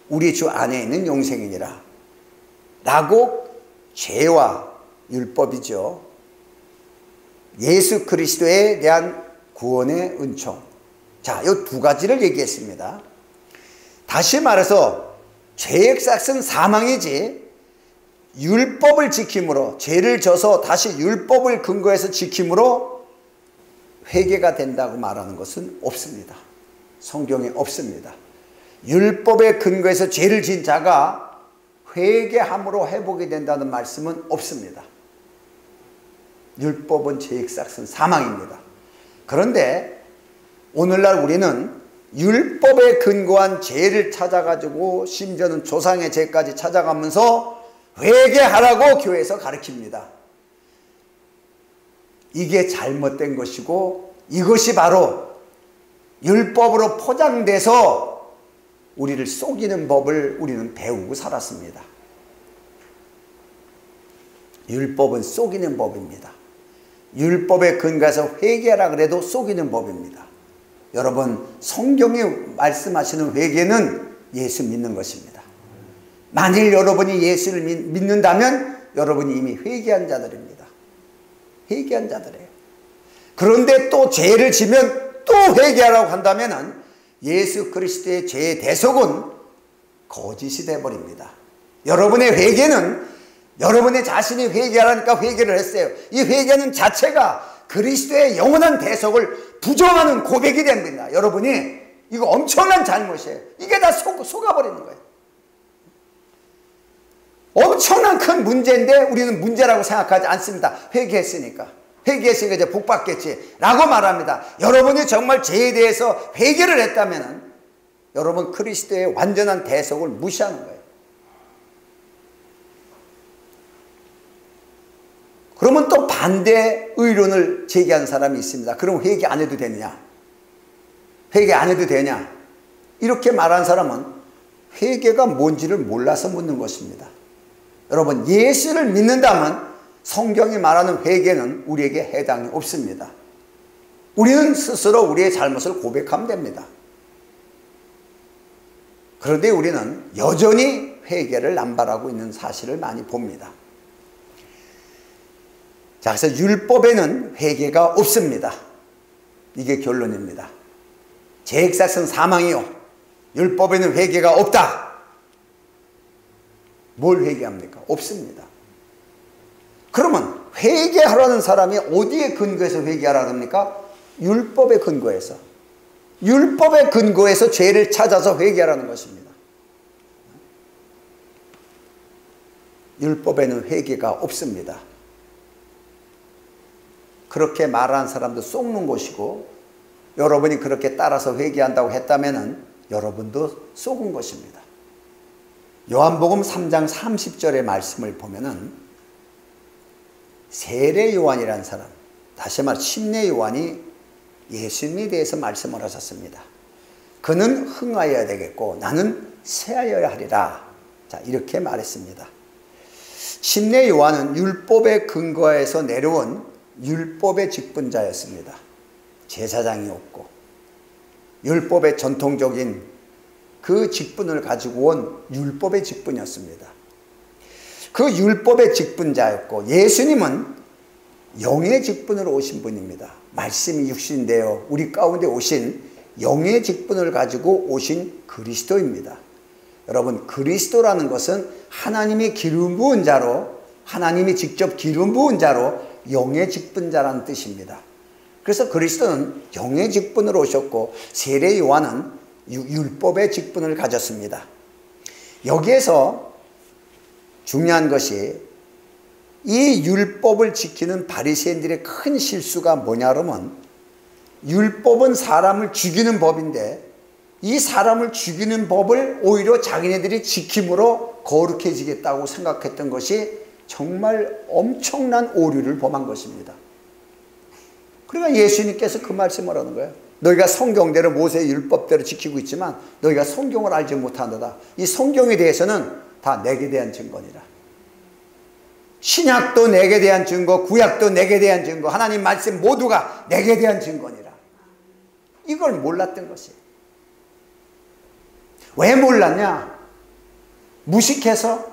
우리 주 안에 있는 영생이니라 라고 죄와 율법이죠, 예수 그리스도에 대한 구원의 은총, 자, 이 두 가지를 얘기했습니다. 다시 말해서 죄의 싹은 사망이지, 율법을 지킴으로, 죄를 져서 다시 율법을 근거해서 지킴으로 회개가 된다고 말하는 것은 없습니다. 성경에 없습니다. 율법의 근거에서 죄를 지은 자가 회개함으로 회복이 된다는 말씀은 없습니다. 율법은 죄의 싹은 사망입니다. 그런데 오늘날 우리는 율법에 근거한 죄를 찾아가지고 심지어는 조상의 죄까지 찾아가면서 회개하라고 교회에서 가르칩니다. 이게 잘못된 것이고, 이것이 바로 율법으로 포장돼서 우리를 속이는 법을 우리는 배우고 살았습니다. 율법은 속이는 법입니다. 율법에 근거해서 회개하라 그래도 속이는 법입니다. 여러분, 성경이 말씀하시는 회개는 예수 믿는 것입니다. 만일 여러분이 예수를 믿는다면 여러분이 이미 회개한 자들입니다. 회개한 자들이에요. 그런데 또 죄를 지면 또 회개하라고 한다면 예수 그리스도의 죄의 대속은 거짓이 되어버립니다. 여러분의 회개는 여러분의 자신이 회개하라니까 회개를 했어요. 이 회개는 자체가 그리스도의 영원한 대속을 부정하는 고백이 됩니다. 여러분이 이거 엄청난 잘못이에요. 이게 다 속아버리는 거예요. 엄청난 큰 문제인데 우리는 문제라고 생각하지 않습니다. 회개했으니까 이제 복 받겠지 라고 말합니다. 여러분이 정말 죄에 대해서 회개를 했다면 여러분 그리스도의 완전한 대속을 무시하는 거예요. 그러면 또 반대 의론을 제기하는 사람이 있습니다. 그럼 회개 안 해도 되느냐? 회개 안 해도 되냐? 이렇게 말하는 사람은 회개가 뭔지를 몰라서 묻는 것입니다. 여러분, 예수를 믿는다면 성경이 말하는 회개는 우리에게 해당이 없습니다. 우리는 스스로 우리의 잘못을 고백하면 됩니다. 그런데 우리는 여전히 회개를 남발하고 있는 사실을 많이 봅니다. 자, 그래서 율법에는 회개가 없습니다. 이게 결론입니다. 죄액사은 사망이요, 율법에는 회개가 없다. 뭘 회개합니까? 없습니다. 그러면 회개하라는 사람이 어디에 근거해서 회개하라는 겁니까? 율법에 근거해서. 율법에 근거해서 죄를 찾아서 회개하라는 것입니다. 율법에는 회개가 없습니다. 그렇게 말하는 사람도 속는 것이고, 여러분이 그렇게 따라서 회개한다고 했다면 여러분도 속은 것입니다. 요한복음 3장 30절의 말씀을 보면은 세례 요한이라는 사람, 다시 말해 침례 요한이 예수님에 대해서 말씀을 하셨습니다. 그는 흥하여야 되겠고 나는 쇠하여야 하리라. 자, 이렇게 말했습니다. 침례 요한은 율법에 근거해서 내려온 율법의 직분자였습니다. 제사장이 없고 율법의 전통적인 그 직분을 가지고 온 율법의 직분이었습니다. 그 율법의 직분자였고, 예수님은 영의 직분으로 오신 분입니다. 말씀이 육신되어 우리 가운데 오신 영의 직분을 가지고 오신 그리스도입니다. 여러분, 그리스도라는 것은 하나님이 기름 부은 자로, 하나님이 직접 기름 부은 자로 영의 직분자라는 뜻입니다. 그래서 그리스도는 영의 직분으로 오셨고, 세례 요한은 율법의 직분을 가졌습니다. 여기에서 중요한 것이 이 율법을 지키는 바리새인들의 큰 실수가 뭐냐 그러면, 율법은 사람을 죽이는 법인데 이 사람을 죽이는 법을 오히려 자기네들이 지킴으로 거룩해지겠다고 생각했던 것이 정말 엄청난 오류를 범한 것입니다. 그러니까 예수님께서 그 말씀을 하는 거예요. 너희가 성경대로 모세의 율법대로 지키고 있지만 너희가 성경을 알지 못한다. 이 성경에 대해서는 다 내게 대한 증거니라. 신약도 내게 대한 증거, 구약도 내게 대한 증거, 하나님 말씀 모두가 내게 대한 증거니라. 이걸 몰랐던 것이에요. 왜 몰랐냐? 무식해서?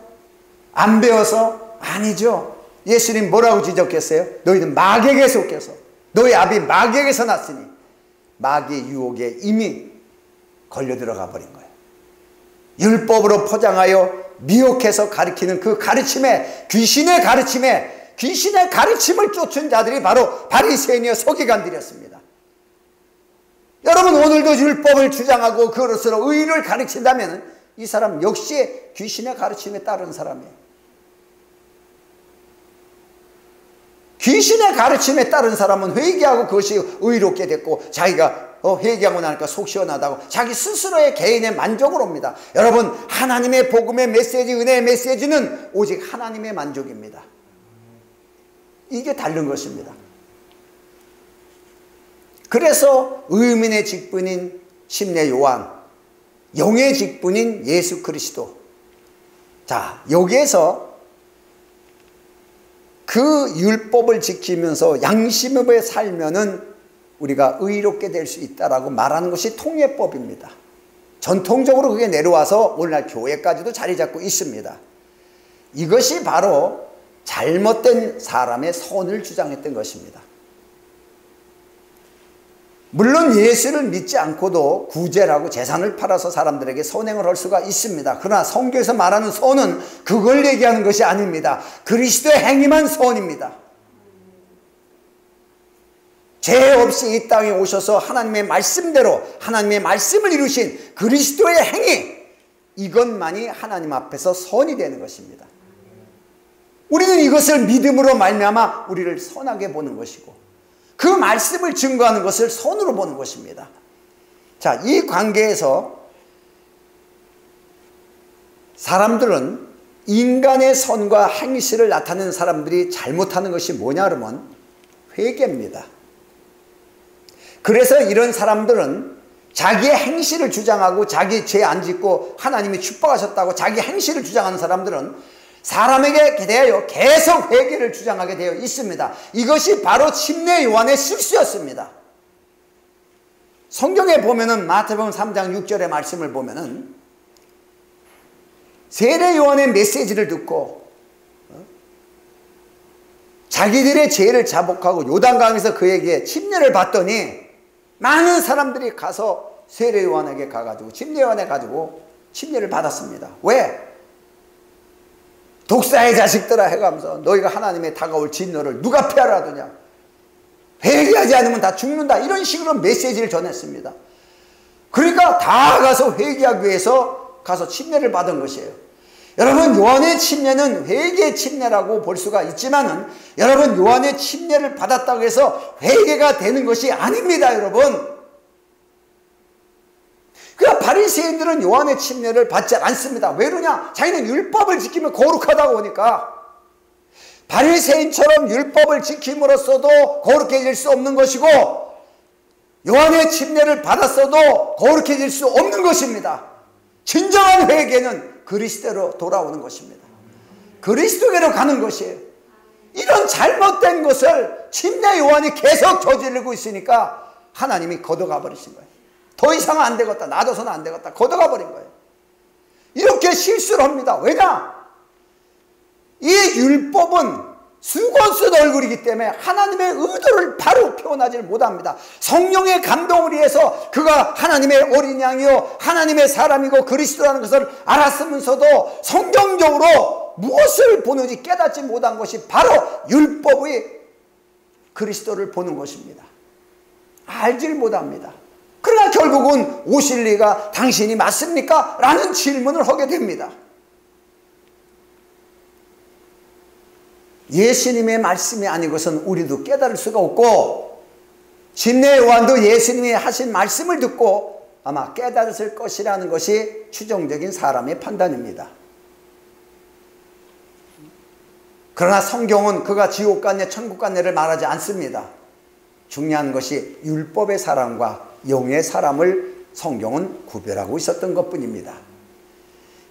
안 배워서? 아니죠. 예수님 뭐라고 지적했어요? 너희는 마귀에게 속해서, 너희 아비 마귀에게서 났으니 마귀의 유혹에 이미 걸려 들어가 버린 거예요. 율법으로 포장하여 미혹해서 가르치는 그 가르침에, 귀신의 가르침을 쫓은 자들이 바로 바리새인이여 서기관들이었습니다. 여러분, 오늘도 율법을 주장하고 그것으로 의를 가르친다면 이 사람 역시 귀신의 가르침에 따르는 사람이에요. 귀신의 가르침에 따른 사람은 회개하고 그것이 의롭게 됐고, 자기가 회개하고 나니까 속 시원하다고 자기 스스로의 개인의 만족을 옵니다. 여러분, 하나님의 복음의 메시지, 은혜의 메시지는 오직 하나님의 만족입니다. 이게 다른 것입니다. 그래서 의민의 직분인 침례 요한, 영의 직분인 예수 그리스도, 자, 여기에서 그 율법을 지키면서 양심업에 살면은 우리가 의롭게 될 수 있다라고 말하는 것이 통례법입니다. 전통적으로 그게 내려와서 오늘날 교회까지도 자리 잡고 있습니다. 이것이 바로 잘못된 사람의 선을 주장했던 것입니다. 물론 예수를 믿지 않고도 구제라고 재산을 팔아서 사람들에게 선행을 할 수가 있습니다. 그러나 성경에서 말하는 선은 그걸 얘기하는 것이 아닙니다. 그리스도의 행위만 선입니다. 죄 없이 이 땅에 오셔서 하나님의 말씀대로 하나님의 말씀을 이루신 그리스도의 행위, 이것만이 하나님 앞에서 선이 되는 것입니다. 우리는 이것을 믿음으로 말미암아 우리를 선하게 보는 것이고 그 말씀을 증거하는 것을 선으로 보는 것입니다. 자, 이 관계에서 사람들은 인간의 선과 행실을 나타내는 사람들이 잘못하는 것이 뭐냐 그러면 회개입니다. 그래서 이런 사람들은 자기의 행실을 주장하고 자기 죄 안 짓고 하나님이 축복하셨다고 자기 행실을 주장하는 사람들은 사람에게 대하여 계속 회개를 주장하게 되어 있습니다. 이것이 바로 침례 요한의 실수였습니다. 성경에 보면은 마태복음 3장 6절의 말씀을 보면은 세례 요한의 메시지를 듣고 자기들의 죄를 자복하고 요단강에서 그에게 침례를 받더니 많은 사람들이 가서 세례 요한에게 가가지고 침례 요한에 가지고 침례를 받았습니다. 왜? 독사의 자식들아 해가면서 너희가 하나님의 다가올 진노를 누가 피하라 하더냐, 회개하지 않으면 다 죽는다, 이런 식으로 메시지를 전했습니다. 그러니까 다 가서 회개하기 위해서 가서 침례를 받은 것이에요. 여러분, 요한의 침례는 회개의 침례라고 볼 수가 있지만은 여러분, 요한의 침례를 받았다고 해서 회개가 되는 것이 아닙니다. 여러분, 그러니까 바리새인들은 요한의 침례를 받지 않습니다. 왜 그러냐? 자기는 율법을 지키면 거룩하다고 하니까. 바리새인처럼 율법을 지킴으로써도 거룩해질 수 없는 것이고 요한의 침례를 받았어도 거룩해질 수 없는 것입니다. 진정한 회개는 그리스도로 돌아오는 것입니다. 그리스도께로 가는 것이에요. 이런 잘못된 것을 침례 요한이 계속 저지르고 있으니까 하나님이 걷어가 버리신 거예요. 더 이상은 안 되겠다, 놔둬서는 안 되겠다, 걷어가 버린 거예요. 이렇게 실수를 합니다. 왜냐? 이 율법은 수건 쓴 얼굴이기 때문에 하나님의 의도를 바로 표현하지 못합니다. 성령의 감동을 위해서 그가 하나님의 어린 양이요 하나님의 사람이고 그리스도라는 것을 알았으면서도 성경적으로 무엇을 보는지 깨닫지 못한 것이 바로 율법의 그리스도를 보는 것입니다. 알지를 못합니다. 그러나 결국은 오실 리가 당신이 맞습니까? 라는 질문을 하게 됩니다. 예수님의 말씀이 아닌 것은 우리도 깨달을 수가 없고 침례 요한도 예수님이 하신 말씀을 듣고 아마 깨달았을 것이라는 것이 추정적인 사람의 판단입니다. 그러나 성경은 그가 지옥 갔네 천국 갔네를 말하지 않습니다. 중요한 것이 율법의 사람과 영의 사람을 성경은 구별하고 있었던 것뿐입니다.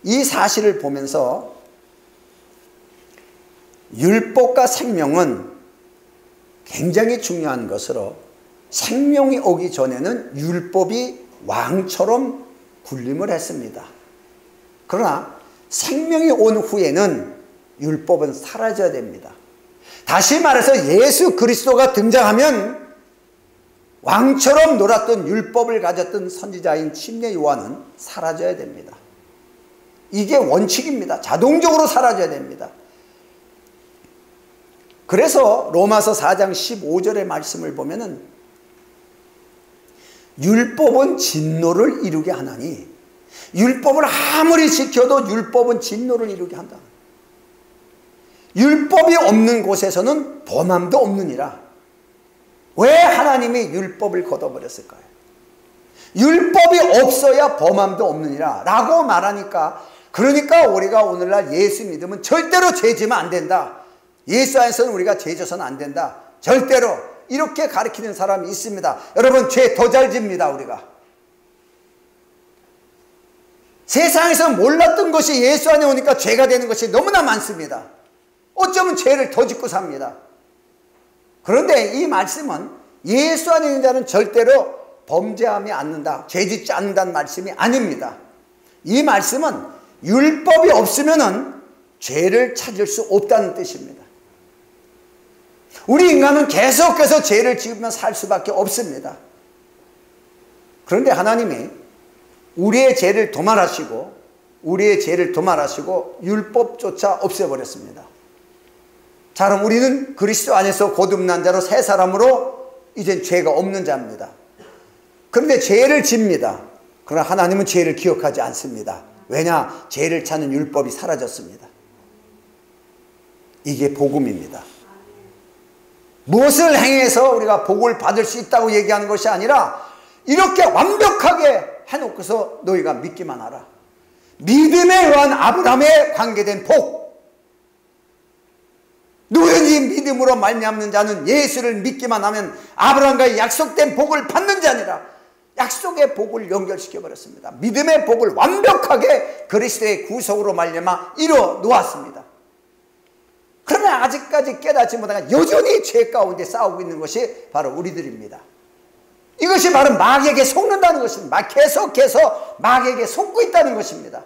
이 사실을 보면서 율법과 생명은 굉장히 중요한 것으로 생명이 오기 전에는 율법이 왕처럼 군림을 했습니다. 그러나 생명이 온 후에는 율법은 사라져야 됩니다. 다시 말해서 예수 그리스도가 등장하면 왕처럼 놀았던 율법을 가졌던 선지자인 침례 요한은 사라져야 됩니다. 이게 원칙입니다. 자동적으로 사라져야 됩니다. 그래서 로마서 4장 15절의 말씀을 보면은 율법은 진노를 이루게 하나니 율법을 아무리 지켜도 율법은 진노를 이루게 한다. 율법이 없는 곳에서는 범함도 없느니라. 왜 하나님이 율법을 걷어버렸을까요? 율법이 없어야 범함도 없느니라 라고 말하니까, 그러니까 우리가 오늘날 예수 믿으면 절대로 죄 지면 안 된다, 예수 안에서는 우리가 죄 져서는 안 된다, 절대로 이렇게 가르치는 사람이 있습니다. 여러분, 죄 더 잘 집니다. 우리가 세상에서 몰랐던 것이 예수 안에 오니까 죄가 되는 것이 너무나 많습니다. 어쩌면 죄를 더 짓고 삽니다. 그런데 이 말씀은 예수 안에 있는 자는 절대로 범죄하지 않는다, 죄짓지 않는다는 말씀이 아닙니다. 이 말씀은 율법이 없으면은 죄를 찾을 수 없다는 뜻입니다. 우리 인간은 계속해서 죄를 지으며 살 수밖에 없습니다. 그런데 하나님이 우리의 죄를 도말하시고 율법조차 없애버렸습니다. 자, 그럼 우리는 그리스도 안에서 거듭난 자로 새 사람으로 이젠 죄가 없는 자입니다. 그런데 죄를 집니다. 그러나 하나님은 죄를 기억하지 않습니다. 왜냐? 죄를 찾는 율법이 사라졌습니다. 이게 복음입니다. 무엇을 행해서 우리가 복을 받을 수 있다고 얘기하는 것이 아니라 이렇게 완벽하게 해놓고서 너희가 믿기만 하라. 믿음에 의한 아브라함에 관계된 복. 누구든지 믿음으로 말미암는 자는 예수를 믿기만 하면 아브라함과 약속된 복을 받는 자니라. 약속의 복을 연결시켜 버렸습니다. 믿음의 복을 완벽하게 그리스도의 구속으로 말미암아 이뤄 놓았습니다. 그러나 아직까지 깨닫지 못하고 여전히 죄 가운데 싸우고 있는 것이 바로 우리들입니다. 이것이 바로 마귀에게 속는다는 것입니다. 계속해서 마귀에게 속고 있다는 것입니다.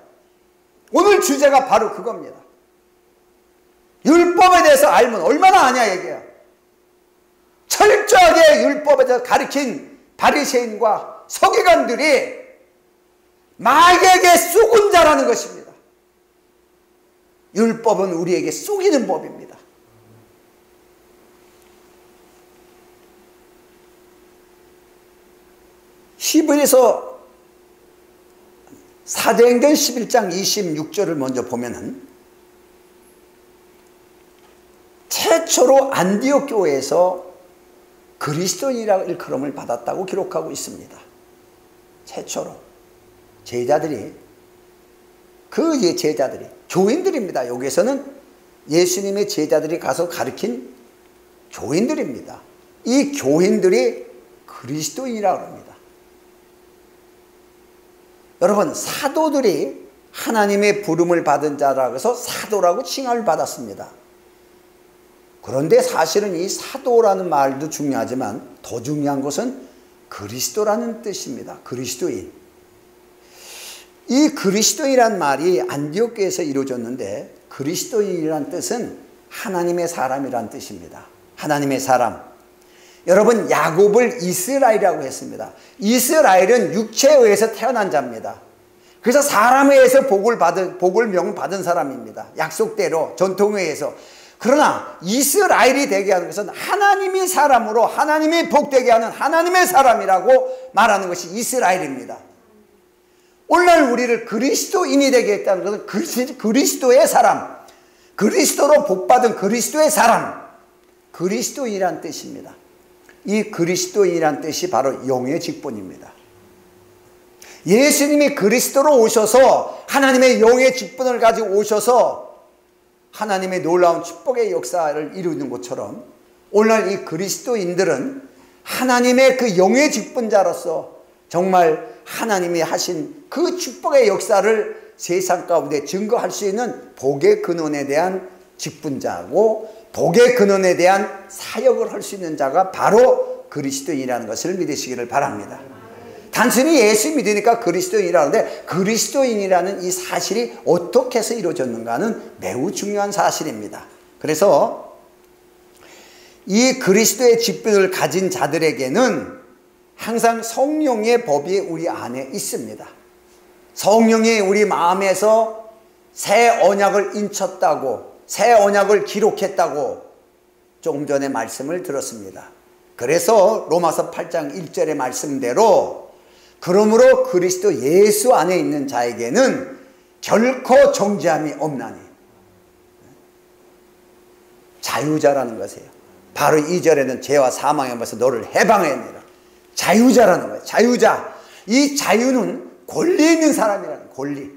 오늘 주제가 바로 그겁니다. 율법에 대해서 알면 얼마나 아냐 얘기야. 철저하게 율법에 대해서 가르친 바리새인과 서기관들이 마귀에게 속은 자라는 것입니다. 율법은 우리에게 속이는 법입니다. 히브리서 사도행전 11장 26절을 먼저 보면은 최초로 안디옥 교회에서 그리스도인이라고 일컬음을 받았다고 기록하고 있습니다. 최초로 제자들이 교인들입니다. 여기에서는 예수님의 제자들이 가서 가르친 교인들입니다. 이 교인들이 그리스도인이라고 합니다. 여러분, 사도들이 하나님의 부름을 받은 자라고 해서 사도라고 칭함을 받았습니다. 그런데 사실은 이 사도라는 말도 중요하지만 더 중요한 것은 그리스도라는 뜻입니다. 그리스도인. 이 그리스도인이란 말이 안디옥 교회에서 이루어졌는데 그리스도인이란 뜻은 하나님의 사람이란 뜻입니다. 하나님의 사람. 여러분, 야곱을 이스라엘이라고 했습니다. 이스라엘은 육체에 의해서 태어난 자입니다. 그래서 사람에 의해서 복을 명받은 사람입니다. 약속대로 전통에 의해서. 그러나 이스라엘이 되게 하는 것은 하나님이 사람으로 하나님이 복되게 하는 하나님의 사람이라고 말하는 것이 이스라엘입니다. 오늘날 우리를 그리스도인이 되게 했다는 것은 그리스도의 사람, 그리스도로 복받은 그리스도의 사람, 그리스도인이란 뜻입니다. 이 그리스도인이란 뜻이 바로 영의 직분입니다. 예수님이 그리스도로 오셔서 하나님의 영의 직분을 가지고 오셔서 하나님의 놀라운 축복의 역사를 이루는 것처럼 오늘날 이 그리스도인들은 하나님의 그 영의 직분자로서 정말 하나님이 하신 그 축복의 역사를 세상 가운데 증거할 수 있는 복의 근원에 대한 직분자고 복의 근원에 대한 사역을 할 수 있는 자가 바로 그리스도인이라는 것을 믿으시기를 바랍니다. 단순히 예수 믿으니까 그리스도인이라는데 그리스도인이라는 이 사실이 어떻게 해서 이루어졌는가는 매우 중요한 사실입니다. 그래서 이 그리스도의 직분을 가진 자들에게는 항상 성령의 법이 우리 안에 있습니다. 성령이 우리 마음에서 새 언약을 인쳤다고, 새 언약을 기록했다고 조금 전에 말씀을 들었습니다. 그래서 로마서 8장 1절의 말씀대로 그러므로 그리스도 예수 안에 있는 자에게는 결코 정죄함이 없나니, 자유자라는 것이에요. 바로 2절에는 죄와 사망에 벌써 너를 해방해내라. 자유자라는 거예요. 자유자. 이 자유는 권리 있는 사람이라는 권리.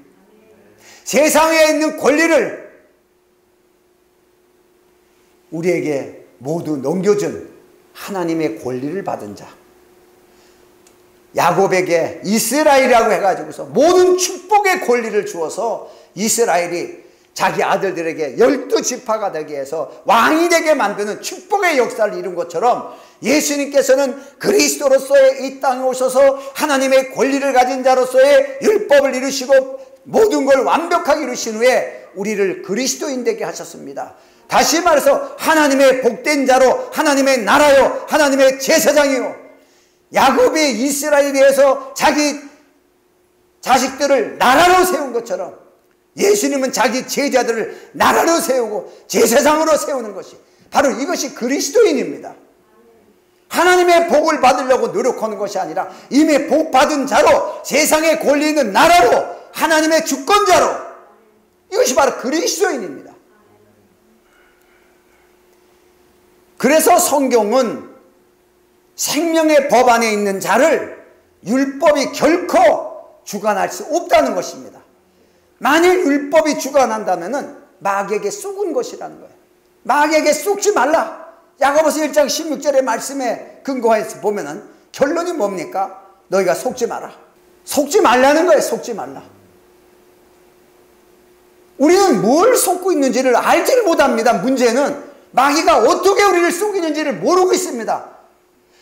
세상에 있는 권리를 우리에게 모두 넘겨준 하나님의 권리를 받은 자. 야곱에게 이스라엘이라고 해가지고서 모든 축복의 권리를 주어서 이스라엘이 자기 아들들에게 12지파가 되게 해서 왕이 되게 만드는 축복의 역사를 이룬 것처럼 예수님께서는 그리스도로서의 이 땅에 오셔서 하나님의 권리를 가진 자로서의 율법을 이루시고 모든 걸 완벽하게 이루신 후에 우리를 그리스도인 되게 하셨습니다. 다시 말해서 하나님의 복된 자로, 하나님의 나라요, 하나님의 제사장이요. 야곱이 이스라엘에 대해서 자기 자식들을 나라로 세운 것처럼 예수님은 자기 제자들을 나라로 세우고 제사장으로 세우는 것이 바로 이것이 그리스도인입니다. 하나님의 복을 받으려고 노력하는 것이 아니라 이미 복 받은 자로, 세상에 권리 있는 나라로, 하나님의 주권자로, 이것이 바로 그리스도인입니다. 그래서 성경은 생명의 법 안에 있는 자를 율법이 결코 주관할 수 없다는 것입니다. 만일 율법이 주관한다면 마귀에게 속은 것이라는 거예요. 마귀에게 속지 말라. 야고보서 1장 16절의 말씀에 근거해서 보면은 결론이 뭡니까? 너희가 속지 마라. 속지 말라는 거예요. 속지 말라. 우리는 뭘 속고 있는지를 알지를 못합니다. 문제는 마귀가 어떻게 우리를 속이는지를 모르고 있습니다.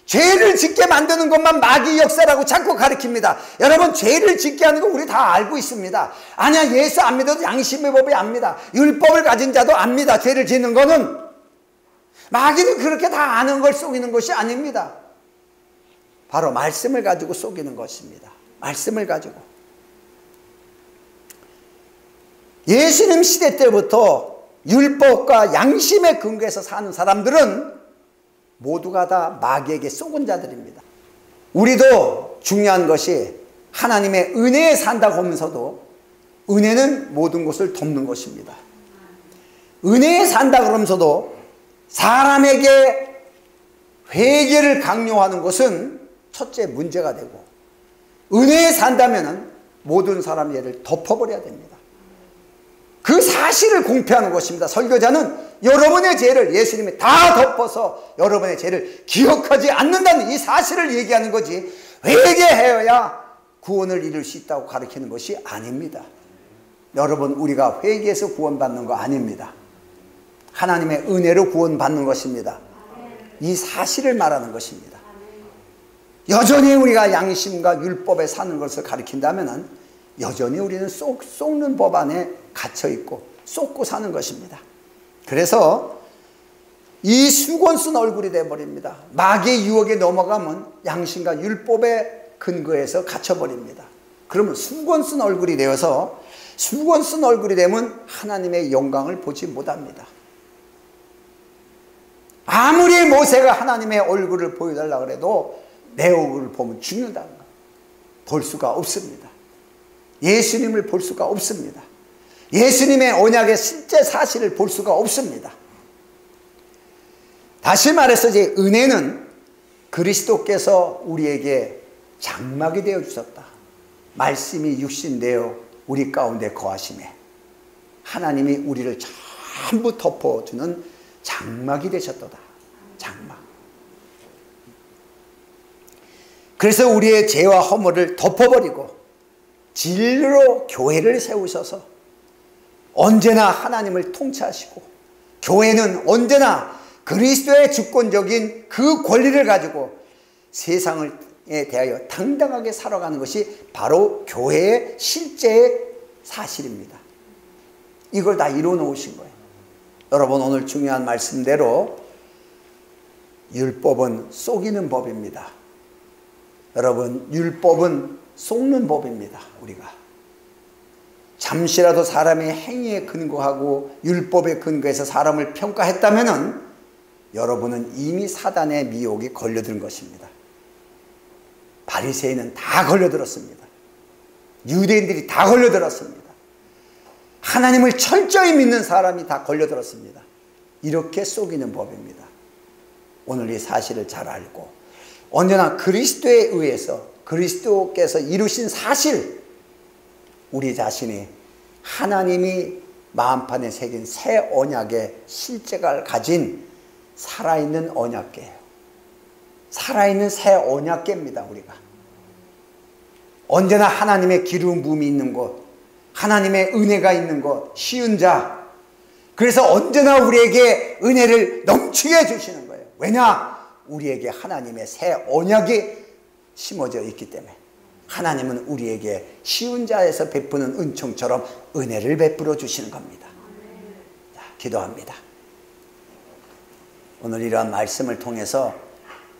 죄를 짓게 만드는 것만 마귀 역사라고 자꾸 가르칩니다. 여러분, 죄를 짓게 하는 거 우리 다 알고 있습니다. 아니야, 예수 안 믿어도 양심의 법이 압니다. 율법을 가진 자도 압니다. 죄를 짓는 거는. 마귀는 그렇게 다 아는 걸 속이는 것이 아닙니다. 바로 말씀을 가지고 속이는 것입니다. 말씀을 가지고. 예수님 시대 때부터 율법과 양심의 근거에서 사는 사람들은 모두가 다 마귀에게 속은 자들입니다. 우리도 중요한 것이 하나님의 은혜에 산다고 하면서도 은혜는 모든 것을 돕는 것입니다. 은혜에 산다 그러면서도 사람에게 회개를 강요하는 것은 첫째 문제가 되고, 은혜에 산다면 모든 사람 죄를 덮어버려야 됩니다. 그 사실을 공표하는 것입니다. 설교자는 여러분의 죄를 예수님이 다 덮어서 여러분의 죄를 기억하지 않는다는 이 사실을 얘기하는 거지, 회개해야 구원을 이룰 수 있다고 가르치는 것이 아닙니다. 여러분, 우리가 회개해서 구원받는 거 아닙니다. 하나님의 은혜로 구원받는 것입니다. 이 사실을 말하는 것입니다. 여전히 우리가 양심과 율법에 사는 것을 가리킨다면 여전히 우리는 속는 법 안에 갇혀있고 속고 사는 것입니다. 그래서 이 수건 쓴 얼굴이 되어버립니다. 마귀의 유혹에 넘어가면 양심과 율법의 근거에서 갇혀버립니다. 그러면 수건 쓴 얼굴이 되어서, 수건 쓴 얼굴이 되면 하나님의 영광을 보지 못합니다. 아무리 모세가 하나님의 얼굴을 보여달라고 해도 내 얼굴을 보면 죽는다는 거 볼 수가 없습니다. 예수님을 볼 수가 없습니다. 예수님의 언약의 실제 사실을 볼 수가 없습니다. 다시 말해서 이제 은혜는 그리스도께서 우리에게 장막이 되어 주셨다. 말씀이 육신되어 우리 가운데 거하심에 하나님이 우리를 전부 덮어주는 장막이 되셨도다. 장막. 그래서 우리의 죄와 허물을 덮어버리고 진리로 교회를 세우셔서 언제나 하나님을 통치하시고, 교회는 언제나 그리스도의 주권적인 그 권리를 가지고 세상에 대하여 당당하게 살아가는 것이 바로 교회의 실제의 사실입니다. 이걸 다 이루어 놓으신 거예요. 여러분, 오늘 중요한 말씀대로 율법은 속이는 법입니다. 여러분, 율법은 속는 법입니다. 우리가 잠시라도 사람의 행위에 근거하고 율법에 근거해서 사람을 평가했다면 여러분은 이미 사단의 미혹에 걸려든 것입니다. 바리새인은 다 걸려들었습니다. 유대인들이 다 걸려들었습니다. 하나님을 철저히 믿는 사람이 다 걸려들었습니다. 이렇게 속이는 법입니다. 오늘 이 사실을 잘 알고 언제나 그리스도에 의해서, 그리스도께서 이루신 사실, 우리 자신이 하나님이 마음판에 새긴 새 언약의 실제가 가진 살아있는 언약궤예요. 살아있는 새 언약궤입니다. 우리가 언제나 하나님의 기름 부음이 있는 곳, 하나님의 은혜가 있는 곳, 쉬운 자. 그래서 언제나 우리에게 은혜를 넘치게 해주시는 거예요. 왜냐? 우리에게 하나님의 새 언약이 심어져 있기 때문에. 하나님은 우리에게 쉬운 자에서 베푸는 은총처럼 은혜를 베풀어 주시는 겁니다. 자, 기도합니다. 오늘 이러한 말씀을 통해서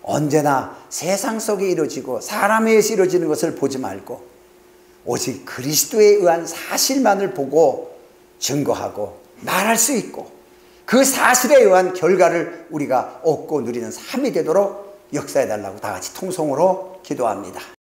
언제나 세상 속에 이루어지고 사람에 의해서 이루어지는 것을 보지 말고 오직 그리스도에 의한 사실만을 보고 증거하고 말할 수 있고 그 사실에 의한 결과를 우리가 얻고 누리는 삶이 되도록 역사해달라고 다 같이 통성으로 기도합니다.